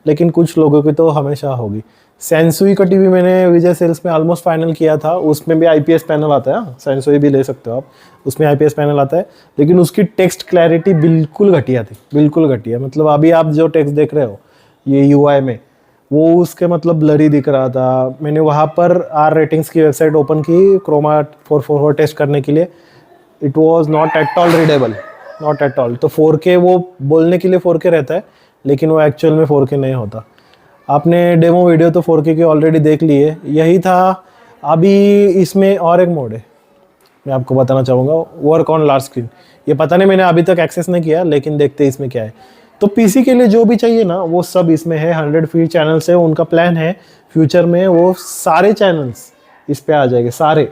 लेकिन कुछ लोगों की तो हमेशा होगी। सैनसुई का टीवी मैंने विजय सेल्स में ऑलमोस्ट फाइनल किया था, उसमें भी IPS पैनल आता है। सैनसुई भी ले सकते हो आप, उसमें IPS पैनल आता है, लेकिन उसकी टेक्स्ट क्लैरिटी बिल्कुल घटिया थी, बिल्कुल घटिया। मतलब अभी आप जो टेक्स्ट देख रहे हो ये UI में, वो उसके मतलब ब्लरी दिख रहा था। मैंने वहाँ पर R रेटिंग्स की वेबसाइट ओपन की क्रोमा 444 टेस्ट करने के लिए, it was not at all readable, not at all. तो 4K वो बोलने के लिए 4K रहता है, लेकिन वो एक्चुअल में 4K नहीं होता। आपने डेमो वीडियो तो 4K की ऑलरेडी देख ली है, यही था। अभी इसमें और एक मोड है, मैं आपको बताना चाहूँगा, वर्क ऑन लार्ज स्क्रीन। ये पता नहीं, मैंने अभी तक एक्सेस नहीं किया, लेकिन देखते हैं इसमें क्या है। तो PC के लिए जो भी चाहिए ना वो सब इसमें है। 100 फीड चैनल्स है, उनका प्लान है फ्यूचर में वो सारे चैनल्स इस पे आ जाएंगे, सारे।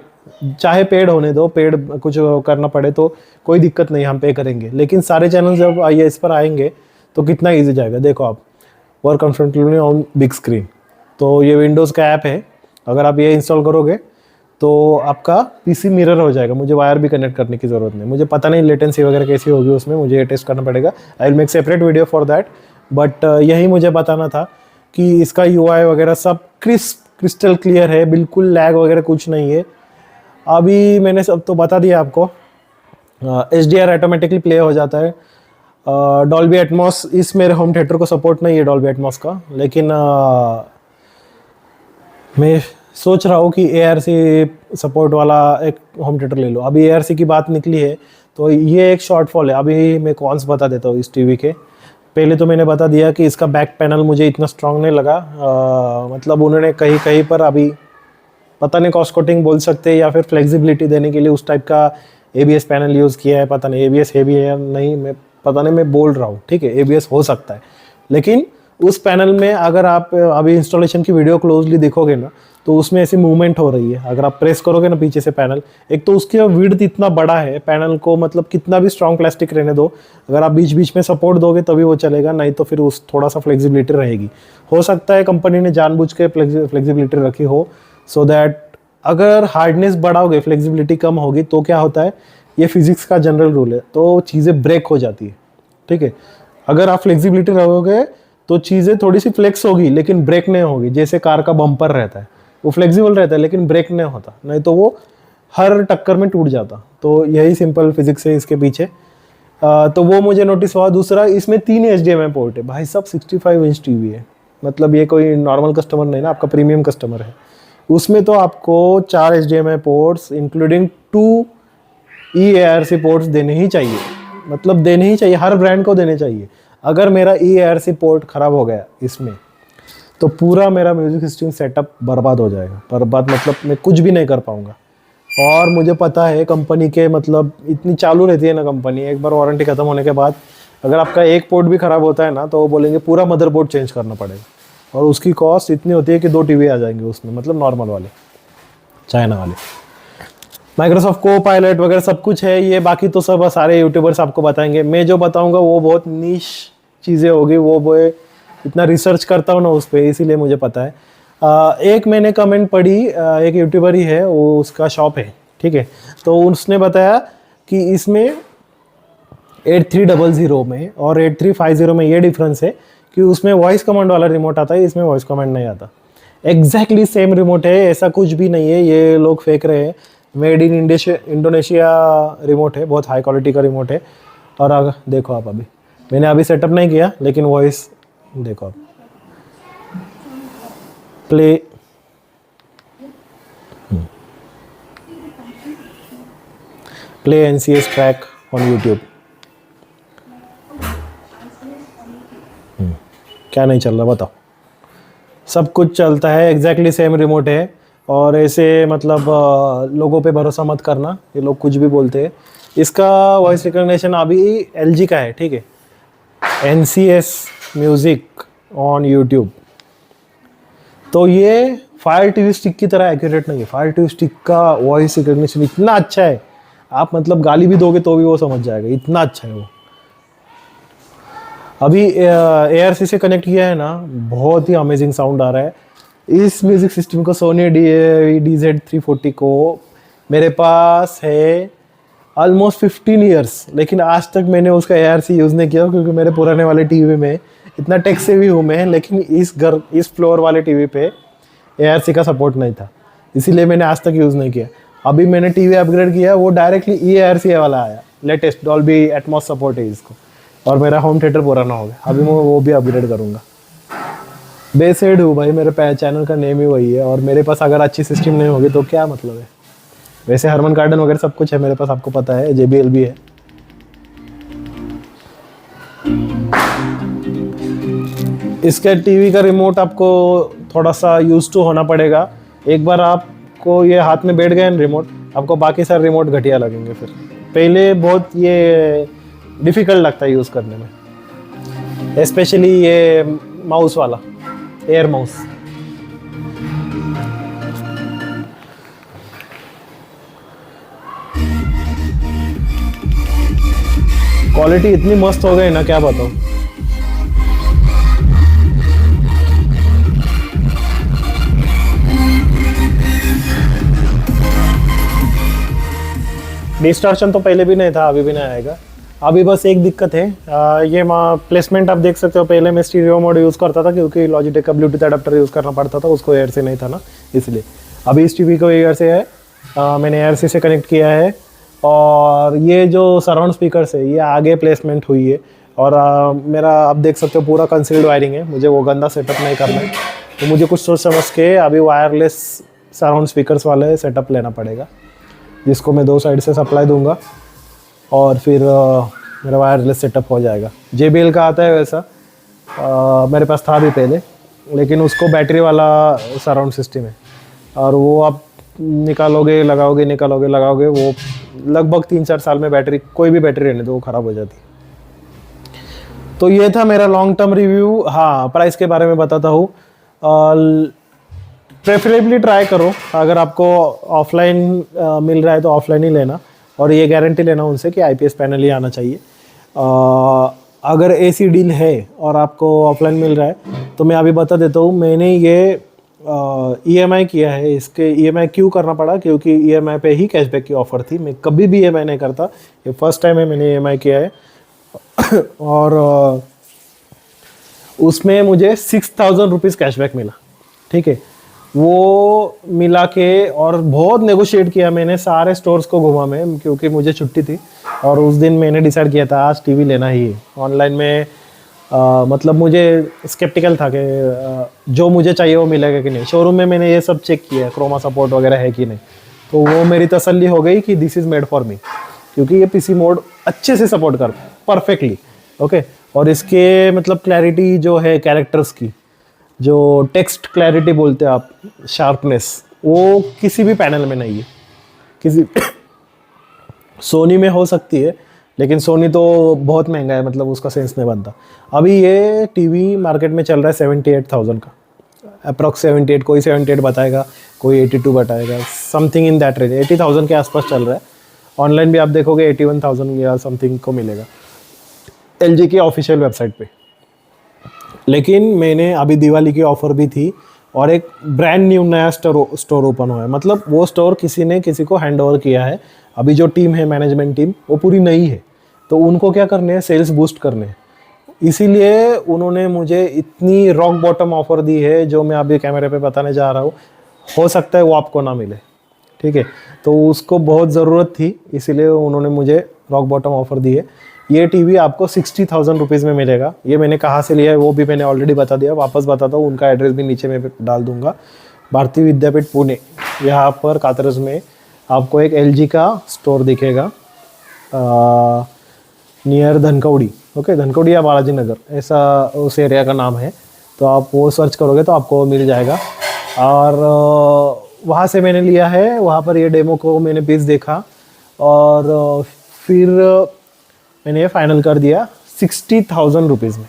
चाहे पेड होने दो, पेड कुछ करना पड़े तो कोई दिक्कत नहीं, हम पे करेंगे, लेकिन सारे चैनल जब इस पर आएंगे तो कितना ईजी जाएगा। देखो आप, work comfortably on big screen. तो ये विंडोज़ का ऐप है, अगर आप ये इंस्टॉल करोगे तो आपका PC मिरर हो जाएगा। मुझे वायर भी कनेक्ट करने की ज़रूरत नहीं। मुझे पता नहीं लेटेंसी वगैरह कैसी होगी उसमें, मुझे ये टेस्ट करना पड़ेगा। I will make separate video for that, but यही मुझे बताना था कि इसका UI वगैरह सब क्रिस्टल क्लियर है, बिल्कुल लैग वगैरह कुछ नहीं है। अभी मैंने सब तो बता दिया आपको। HDR ऑटोमेटिकली प्ले हो जाता है। डॉल्बी एटमॉस इस मेरे होम थिएटर को सपोर्ट नहीं है, डॉल्बी एटमॉस का, लेकिन मैं सोच रहा हूँ कि ARC सपोर्ट वाला एक होम थिएटर ले लो। अभी ARC की बात निकली है तो ये एक शॉर्टफॉल है। अभी मैं कॉन्स बता देता हूँ इस टीवी के। पहले तो मैंने बता दिया कि इसका बैक पैनल मुझे इतना स्ट्रांग नहीं लगा। मतलब उन्होंने कहीं कहीं पर अभी पता नहीं कॉस्ट कटिंग बोल सकते हैं या फिर फ्लेक्सिबिलिटी देने के लिए उस टाइप का ABS पैनल यूज़ किया है। पता नहीं ABS है भी है या नहीं, मैं पता नहीं, मैं बोल रहा हूँ, ठीक है, ABS हो सकता है। लेकिन उस पैनल में अगर आप अभी इंस्टॉलेशन की वीडियो क्लोजली देखोगे ना तो उसमें ऐसी मूवमेंट हो रही है। अगर आप प्रेस करोगे ना पीछे से पैनल, एक तो उसकी विड्थ इतना बड़ा है पैनल को, मतलब कितना भी स्ट्रॉन्ग प्लास्टिक रहने दो, अगर आप बीच बीच में सपोर्ट दोगे तभी वो चलेगा, नहीं तो फिर उस थोड़ा सा फ्लेक्सिबिलिटी रहेगी। हो सकता है कंपनी ने जानबूझ के फ्लेक्सिबिलिटी रखी हो, सो दैट अगर हार्डनेस बढ़ाओगे फ्लेक्सिबिलिटी कम होगी तो क्या होता है, ये फिजिक्स का जनरल रूल है, तो चीज़ें ब्रेक हो जाती है, ठीक है। अगर आप फ्लेक्सिबिलिटी रखोगे तो चीज़ें थोड़ी सी फ्लेक्स होगी लेकिन ब्रेक नहीं होगी। जैसे कार का बम्पर रहता है, वो फ्लेक्सिबल रहता है लेकिन ब्रेक नहीं होता, नहीं तो वो हर टक्कर में टूट जाता। तो यही सिंपल फिजिक्स है इसके पीछे। तो वो मुझे नोटिस हुआ। दूसरा, इसमें 3 HDMI पोर्ट है भाई साहब, 65 इंच टीवी है, मतलब ये कोई नॉर्मल कस्टमर नहीं ना, आपका प्रीमियम कस्टमर है। उसमें तो आपको 4 HDMI ports including 2 eARC ports देने ही चाहिए, मतलब देने ही चाहिए, हर ब्रांड को देने चाहिए। अगर मेरा eARC पोर्ट ख़राब हो गया इसमें तो पूरा मेरा म्यूजिक सिस्टम सेटअप बर्बाद हो जाएगा। बर्बाद मतलब मैं कुछ भी नहीं कर पाऊँगा। और मुझे पता है कंपनी के मतलब इतनी चालू रहती है ना कंपनी, एक बार वारंटी ख़त्म होने के बाद अगर आपका एक पोर्ट भी ख़राब होता है ना तो वो बोलेंगे पूरा मदरबोर्ड चेंज करना पड़ेगा, और उसकी कॉस्ट इतनी होती है कि 2 टीवी आ जाएंगे उसमें, मतलब नॉर्मल वाले, चाइना वाले। माइक्रोसॉफ्ट को पायलट वगैरह सब कुछ है ये, बाकी तो सब सारे यूट्यूबर्स आपको बताएंगे। मैं जो बताऊंगा वो बहुत नीश चीज़ें होगी, वो इतना रिसर्च करता हूँ ना उस पर, इसीलिए मुझे पता है। एक मैंने कमेंट पढ़ी, एक यूट्यूबर ही है वो, उसका शॉप है, ठीक है, तो उसने बताया कि इसमें 8300 में और 8350 में ये डिफरेंस है कि उसमें वॉइस कमांड वाला रिमोट आता है, इसमें वॉइस कमांड नहीं आता। एग्जैक्टली सेम रिमोट है, ऐसा कुछ भी नहीं है, ये लोग फेंक रहे हैं। मेड इन इंडोनेशिया रिमोट है, बहुत हाई क्वालिटी का रिमोट है। और अगर देखो आप, अभी मैंने अभी सेटअप नहीं किया लेकिन वॉइस देखो आप, play NCS track on YouTube, क्या नहीं चल रहा बताओ, सब कुछ चलता है, एग्जैक्टली सेम रिमोट है। और ऐसे मतलब लोगों पे भरोसा मत करना, ये लोग कुछ भी बोलते हैं। इसका वॉइस रिकॉग्निशन अभी LG का है, ठीक है, NCS म्यूज़िक ऑन यूट्यूब। तो ये फायर टीवी स्टिक की तरह एक्यूरेट नहीं है। फायर टीवी स्टिक का वॉइस रिकॉग्निशन इतना अच्छा है, आप मतलब गाली भी दोगे तो भी वो समझ जाएगा, इतना अच्छा है वो। अभी ARC से कनेक्ट किया है ना, बहुत ही अमेजिंग साउंड आ रहा है। इस म्यूज़िक सिस्टम को सोनी DZ340 को मेरे पास है ऑलमोस्ट 15 ईयर्स, लेकिन आज तक मैंने उसका ARC यूज़ नहीं किया, क्योंकि मेरे पुराने वाले टीवी में इतना टेक सेवी हूँ मैं, लेकिन इस फ्लोर वाले टीवी पे ARC का सपोर्ट नहीं था, इसीलिए मैंने आज तक यूज़ नहीं किया। अभी मैंने टीवी अपग्रेड किया, वो डायरेक्टली EARC वाला आया, लेटेस्ट डॉल्बी एटमॉस सपोर्ट है इसको, और मेरा होम थिएटर पुराना हो गया, अभी मैं वो भी अपग्रेड करूँगा। बेसेड हूँ भाई, मेरे चैनल का नेम ही वही है, और मेरे पास अगर अच्छी सिस्टम नहीं होगी तो क्या मतलब है। वैसे हरमन कार्डन वगैरह सब कुछ है मेरे पास, आपको पता है, JBL भी है। इसके टीवी का रिमोट आपको थोड़ा सा यूज टू होना पड़ेगा। एक बार आपको ये हाथ में बैठ गए रिमोट, आपको बाकी सारे रिमोट घटिया लगेंगे। फिर पहले बहुत ये डिफ़िकल्ट लगता है यूज़ करने में, स्पेशली ये माउस वाला, एयर माउस। क्वालिटी इतनी मस्त हो गई ना, क्या बताऊँ। डिस्टॉर्शन तो पहले भी नहीं था, अभी भी नहीं आएगा। अभी बस एक दिक्कत है, ये प्लेसमेंट आप देख सकते हो। पहले मैं स्टीरियो मोड यूज़ करता था, क्योंकि लॉजिटेक का ब्लूटूथ अडाप्टर यूज़ करना पड़ता था, उसको एयर से नहीं था ना, इसलिए। अभी इस टीवी को एयर से है, मैंने ARC से कनेक्ट किया है। और ये जो सराउंड स्पीकर्स है, ये आगे प्लेसमेंट हुई है, और मेरा आप देख सकते हो पूरा कंसील्ड वायरिंग है, मुझे वो गंदा सेटअप नहीं करना है। तो मुझे कुछ सोच समझ के अभी वायरलेस सराउंड स्पीकर्स वाले सेटअप लेना पड़ेगा, जिसको मैं 2 साइड से सप्लाई दूंगा, और फिर मेरा वायरलेस सेटअप हो जाएगा। JBL का आता है वैसा, मेरे पास था भी पहले, लेकिन उसको बैटरी वाला सराउंड सिस्टम है, और वो आप निकालोगे लगाओगे, निकालोगे लगाओगे, वो लगभग 3-4 साल में बैटरी, कोई भी बैटरी रहने दो, वो ख़राब हो जाती है। तो ये था मेरा लॉन्ग टर्म रिव्यू। हाँ, प्राइस के बारे में बताता हूँ। प्रेफरेबली ट्राई करो, अगर आपको ऑफलाइन मिल रहा है तो ऑफलाइन ही लेना, और ये गारंटी लेना उनसे कि IPS पैनल ही आना चाहिए। अगर AC डील है और आपको ऑफलाइन मिल रहा है, तो मैं अभी बता देता हूँ, मैंने ये EMI किया है। इसके EMI क्यों करना पड़ा, क्योंकि EMI पे ही कैशबैक की ऑफ़र थी। मैं कभी भी EMI नहीं करता, ये फर्स्ट टाइम है मैंने EMI किया है। और उसमें मुझे 6000 रुपीज़ कैशबैक मिला, ठीक है। वो मिला के, और बहुत नेगोशिएट किया मैंने, सारे स्टोर्स को घुमा मैं, क्योंकि मुझे छुट्टी थी, और उस दिन मैंने डिसाइड किया था आज टीवी लेना ही है। ऑनलाइन में मतलब मुझे स्केप्टिकल था कि जो मुझे चाहिए वो मिलेगा कि नहीं। शोरूम में मैंने ये सब चेक किया, क्रोमा सपोर्ट वगैरह है कि नहीं, तो वो मेरी तसल्ली हो गई कि this is made for me, क्योंकि ये PC मोड अच्छे से सपोर्ट करता है परफेक्टली, ओके। और इसके मतलब क्लैरिटी जो है कैरेक्टर्स की, जो टेक्स्ट क्लैरिटी बोलते हैं आप, शार्पनेस, वो किसी भी पैनल में नहीं है। किसी सोनी में हो सकती है, लेकिन सोनी तो बहुत महंगा है, मतलब उसका सेंस नहीं बनता। अभी ये टीवी मार्केट में चल रहा है 78,000 का, अप्रॉक्स 78, कोई 78 बताएगा, कोई 82 बताएगा, समथिंग इन दैट रेंज, 80,000 के आसपास चल रहा है। ऑनलाइन भी आप देखोगे 81,000 या समथिंग को मिलेगा LG की ऑफिशियल वेबसाइट पे। लेकिन मैंने अभी दिवाली की ऑफ़र भी थी, और एक ब्रांड न्यू नया स्टोर ओपन हुआ है, मतलब वो स्टोर किसी ने किसी को हैंड ओवर किया है। अभी जो टीम है, मैनेजमेंट टीम, वो पूरी नई है, तो उनको क्या करने हैं, सेल्स बूस्ट करने हैं। इसीलिए उन्होंने मुझे इतनी रॉक बॉटम ऑफ़र दी है, जो मैं अभी कैमरे पे बताने जा रहा हूँ। हो सकता है वो आपको ना मिले, ठीक है, तो उसको बहुत ज़रूरत थी, इसीलिए उन्होंने मुझे रॉक बॉटम ऑफ़र दी है। ये टीवी आपको 60,000 रुपीज़ में मिलेगा। ये मैंने कहाँ से लिया है वो भी मैंने ऑलरेडी बता दिया, वापस बताता हूँ, उनका एड्रेस भी नीचे में डाल दूँगा। भारतीय विद्यापीठ पुणे, यहाँ पर कातरज में आपको एक LG का स्टोर दिखेगा, नियर धनकवड़ी, ओके, धनकवड़ी या बालाजी नगर, ऐसा उस एरिया का नाम है। तो आप वो सर्च करोगे तो आपको मिल जाएगा। और वहाँ से मैंने लिया है, वहाँ पर ये डेमो को मैंने पीस देखा, और फिर मैंने ये फाइनल कर दिया 60,000 रुपीज़ में,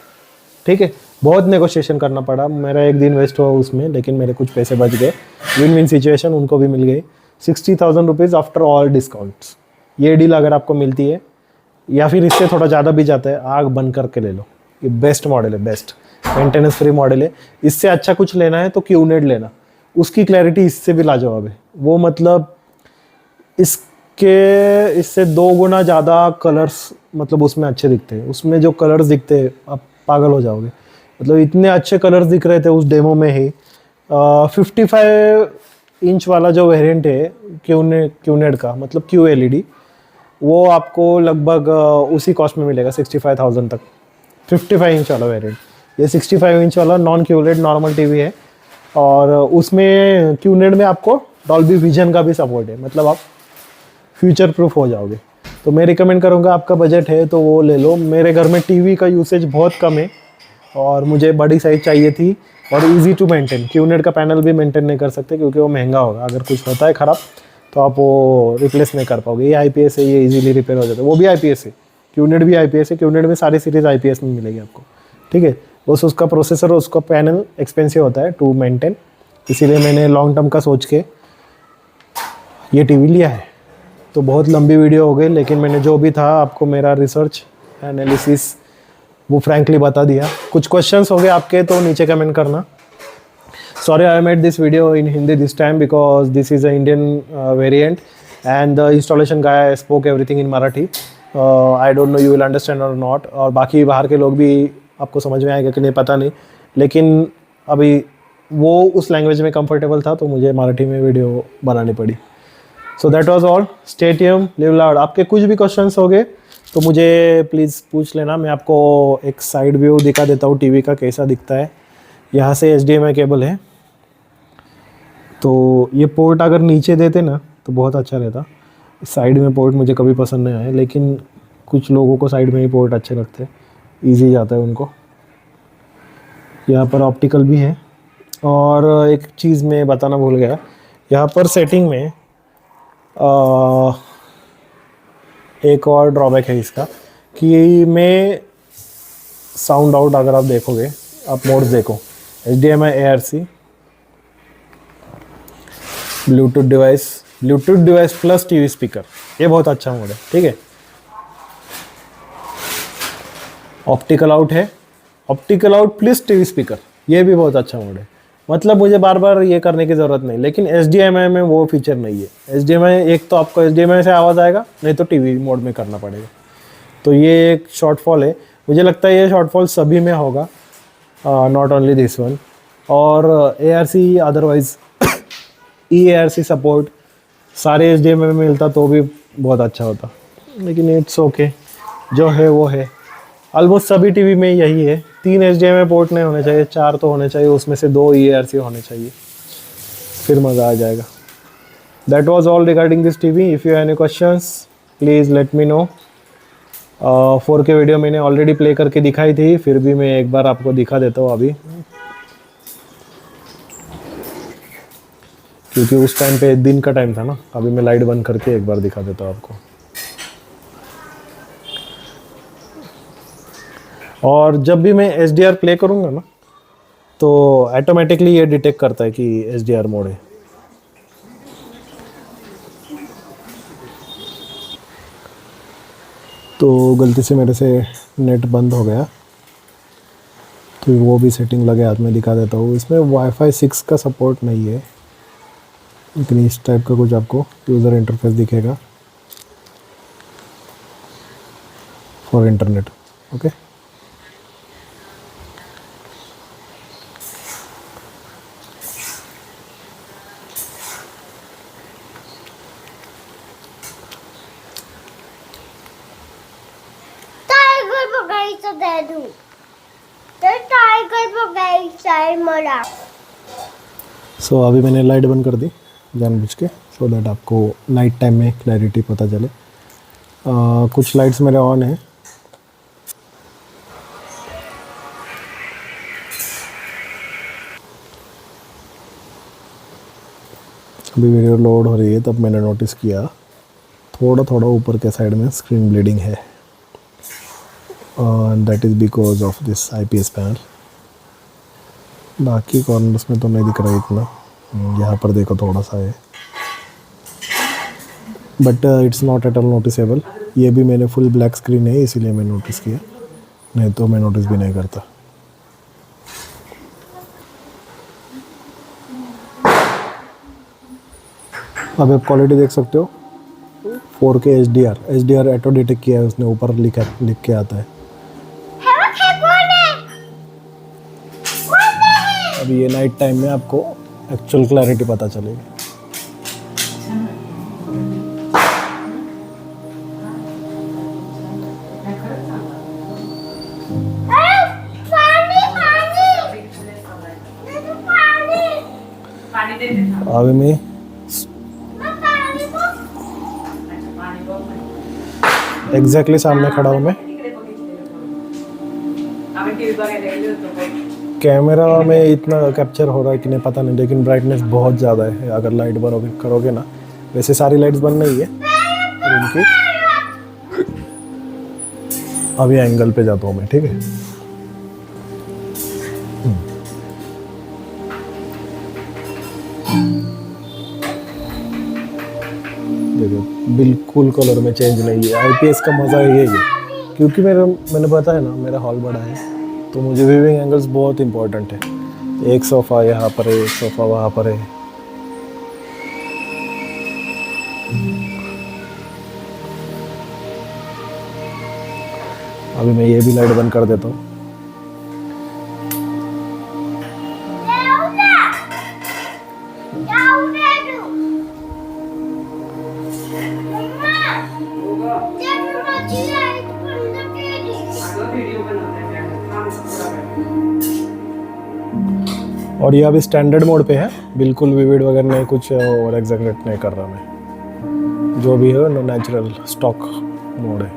ठीक है। बहुत नेगोशिएशन करना पड़ा, मेरा एक दिन वेस्ट हुआ उसमें, लेकिन मेरे कुछ पैसे बच गए। विन विन सिचुएशन, उनको भी मिल गई। 60,000 रुपीज़ आफ्टर ऑल डिस्काउंट्स। ये डील अगर आपको मिलती है, या फिर इससे थोड़ा ज़्यादा भी जाता है, आग बंद करके ले लो, ये बेस्ट मॉडल है, बेस्ट मेंटेनेंस फ्री मॉडल है। इससे अच्छा कुछ लेना है तो QNED लेना, उसकी क्लैरिटी इससे भी लाजवाब है। वो मतलब इससे 2 गुना ज़्यादा कलर्स मतलब उसमें अच्छे दिखते हैं। उसमें जो कलर्स दिखते हैं आप पागल हो जाओगे, मतलब इतने अच्छे कलर्स दिख रहे थे उस डेमो में ही। 55 इंच वाला जो वेरिएंट है QNED का, मतलब QLED, वो आपको लगभग उसी कॉस्ट में मिलेगा 65,000 तक। 55 इंच वाला वेरिएंट, ये 65 इंच वाला नॉन QLED नॉर्मल टीवी है, और उसमें QNED में आपको डॉल्बी विजन का भी सपोर्ट है, मतलब आप फ्यूचर प्रूफ हो जाओगे। तो मैं रिकमेंड करूँगा, आपका बजट है तो वो ले लो। मेरे घर में टीवी का यूसेज बहुत कम है और मुझे बड़ी साइज़ चाहिए थी और इजी टू मेंटेन। QNED का पैनल भी मेंटेन नहीं कर सकते क्योंकि वो महंगा होगा, अगर कुछ होता है ख़राब तो आप वो रिप्लेस नहीं कर पाओगे। ये IPS है, ये इजीली रिपेयर हो जाता है, वो भी IPS है, QNED भी IPS है। QNED में सारी सीरीज़ IPS में मिलेगी आपको, ठीक है। बस उसका प्रोसेसर, उसका पैनल एक्सपेंसिव होता है टू मेंटेन, इसीलिए मैंने लॉन्ग टर्म का सोच के ये टीवी लिया है। तो बहुत लंबी वीडियो हो गई, लेकिन मैंने जो भी था आपको मेरा रिसर्च एनालिसिस वो फ्रैंकली बता दिया। कुछ क्वेश्चंस हो गए आपके तो नीचे कमेंट करना। Sorry, I made this video in Hindi this time because this is an Indian variant and the installation guy spoke everything in Marathi. I don't know you will understand or not, और बाकी बाहर के लोग भी आपको समझ में आएगा कि नहीं पता नहीं, लेकिन अभी वो उस लैंग्वेज में कंफर्टेबल था तो मुझे मराठी में वीडियो बनानी पड़ी। So that was all, stay tuned, live loud. आपके कुछ भी क्वेश्चंस हो गए तो मुझे प्लीज़ पूछ लेना। मैं आपको एक साइड व्यू दिखा देता हूँ टीवी का कैसा दिखता है। यहाँ से HDMI केबल है, तो ये पोर्ट अगर नीचे देते ना तो बहुत अच्छा रहता। साइड में पोर्ट मुझे कभी पसंद नहीं आया, लेकिन कुछ लोगों को साइड में ही पोर्ट अच्छे लगते हैं, ईजी जाता है उनको। यहाँ पर ऑप्टिकल भी है। और एक चीज़ मैं बताना भूल गया, यहाँ पर सेटिंग में एक और ड्रॉबैक है इसका कि मैं साउंड आउट, अगर आप देखोगे, आप मोड्स देखो, HDMI ARC, Bluetooth device plus TV speaker, ये बहुत अच्छा मोड है, ठीक है। ऑप्टिकल आउट है, optical out plus TV speaker, ये भी बहुत अच्छा मोड है। मतलब मुझे बार बार ये करने की ज़रूरत नहीं, लेकिन HDMI में वो फीचर नहीं है। HDMI एक तो आपको HDMI से आवाज़ आएगा, नहीं तो टीवी मोड में करना पड़ेगा। तो ये एक शॉर्टफॉल है, मुझे लगता है ये शॉर्टफॉल सभी में होगा, नॉट ओनली दिस वन। और ARC अदरवाइज EARC सपोर्ट सारे HDMI में मिलता तो भी बहुत अच्छा होता, लेकिन इट्स ओके, जो है वो है। ऑलमोस्ट सभी टीवी में यही है, 3 HDMI पोर्ट नहीं होने चाहिए, 4 तो होने चाहिए, उसमें से 2 EARC होने चाहिए, फिर मज़ा आ जाएगा। That was all regarding this TV. If you have any questions please let me know. 4K video मैंने ऑलरेडी प्ले करके दिखाई थी, फिर भी मैं एक बार आपको दिखा देता हूँ अभी, क्योंकि उस टाइम पे दिन का टाइम था ना। अभी मैं लाइट बंद करके एक बार दिखा देता हूँ आपको। और जब भी मैं HDR प्ले करूँगा ना तो ऑटोमेटिकली ये डिटेक्ट करता है कि HDR मोड है। तो गलती से मेरे से नेट बंद हो गया, तो वो भी सेटिंग लगे हाथ में दिखा देता हूँ। इसमें Wi-Fi 6 का सपोर्ट नहीं है, लेकिन इस टाइप का कुछ आपको यूज़र इंटरफेस दिखेगा फॉर इंटरनेट, ओके। टायगर बघायचं दादू, तर टायगर बघायचं आहे मला। सो अभी मैंने लाइट बंद कर दी जानबूझ के, सो दैट आपको नाइट टाइम में क्लैरिटी पता चले। कुछ लाइट्स मेरे ऑन है, अभी वीडियो लोड हो रही है तब मैंने नोटिस किया थोड़ा थोड़ा ऊपर के साइड में स्क्रीन ब्लीडिंग है, that is because of this IPS panel. बाकी कॉर्नर्स में तो नहीं दिख रहा है इतना, यहाँ पर देखो थोड़ा सा है, but it's not at all noticeable. ये भी मैंने फुल ब्लैक स्क्रीन है इसीलिए मैं नोटिस किया, नहीं तो मैं नोटिस भी नहीं करता। अब आप क्वालिटी देख सकते हो, 4K HDR ऑटो डिटेक्ट किया है उसने, ऊपर लिख के आता है। अब ये नाइट टाइम में आपको एक्चुअल क्लैरिटी पता चलेगी। अभी मैं एग्जैक्टली सामने खड़ा हूँ मैं। कैमरा में इतना कैप्चर हो रहा है कि नहीं पता नहीं, लेकिन ब्राइटनेस बहुत ज़्यादा है। अगर लाइट बंद करोगे ना, वैसे सारी लाइट्स बंद नहीं है रूम की। अभी एंगल पे जाता हूँ मैं, ठीक है। देखो बिल्कुल कलर में चेंज नहीं है। आईपीएस का मज़ा यही है, क्योंकि मैंने बताया ना मेरा हॉल बड़ा है, तो मुझे व्यूइंग एंगल्स बहुत इंपॉर्टेंट है। एक सोफ़ा यहाँ पर है, एक सोफ़ा वहाँ पर है। अभी मैं ये भी लाइट बंद कर देता हूँ। और ये अभी स्टैंडर्ड मोड पे है, बिल्कुल विविड वगैरह नहीं, कुछ और एग्जैगरेट नहीं कर रहा मैं। जो भी है नेचुरल स्टॉक मोड है।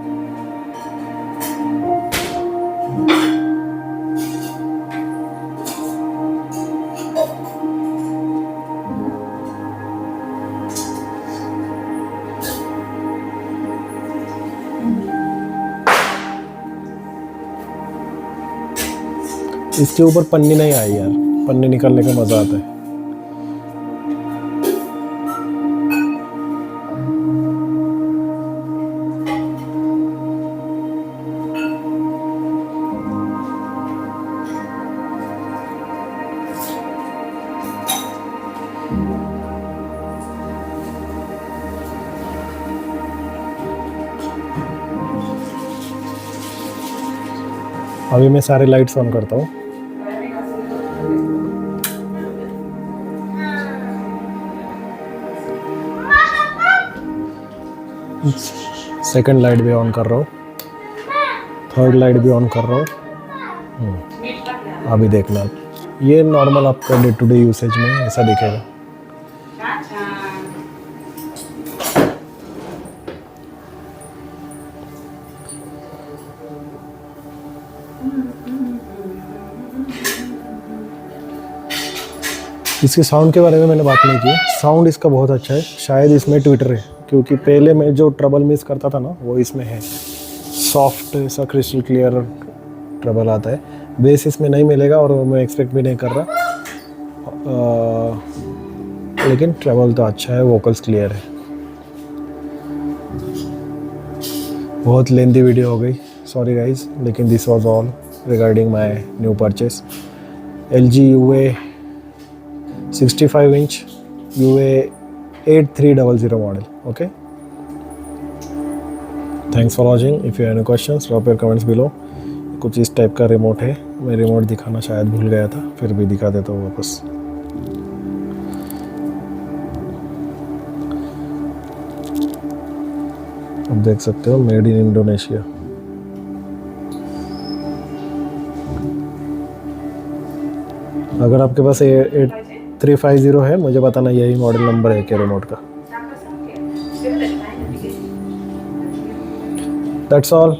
इसके ऊपर पन्नी नहीं आई यार, पन्नी निकालने का मज़ा आता है। अभी मैं सारे लाइट्स ऑन करता हूँ। सेकंड लाइट भी ऑन कर रहा हूँ, थर्ड लाइट भी ऑन कर रहा हूँ। अभी देखना, ये नॉर्मल आपका डे टू डे यूसेज में ऐसा दिखेगा। इसके साउंड के बारे में मैंने बात नहीं की। साउंड इसका बहुत अच्छा है, शायद इसमें ट्विटर है, क्योंकि पहले मैं जो ट्रबल मिस करता था ना वो इसमें है। सॉफ्ट ऐसा क्रिस्टल क्लियर ट्रबल आता है, बेस इसमें नहीं मिलेगा और मैं एक्सपेक्ट भी नहीं कर रहा। लेकिन ट्रबल तो अच्छा है, वोकल्स क्लियर है। बहुत लेंथी वीडियो हो गई, सॉरी गाइज, लेकिन this was all regarding my new purchase. LG UA 65 inch UA 8300 model. Okay, thanks for watching. If you have any questions, drop your comments below. कुछ इस type का remote है, मैं remote दिखाना शायद भूल गया था, फिर भी दिखा देता हूँ वापस। अब देख सकते हो, मेड इन इंडोनेशिया। अगर आपके पास 8350 है, मुझे बताना यही मॉडल नंबर है क्या रिमोट का। That's all.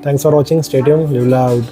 Thanks for watching. Stay tuned. Live loud.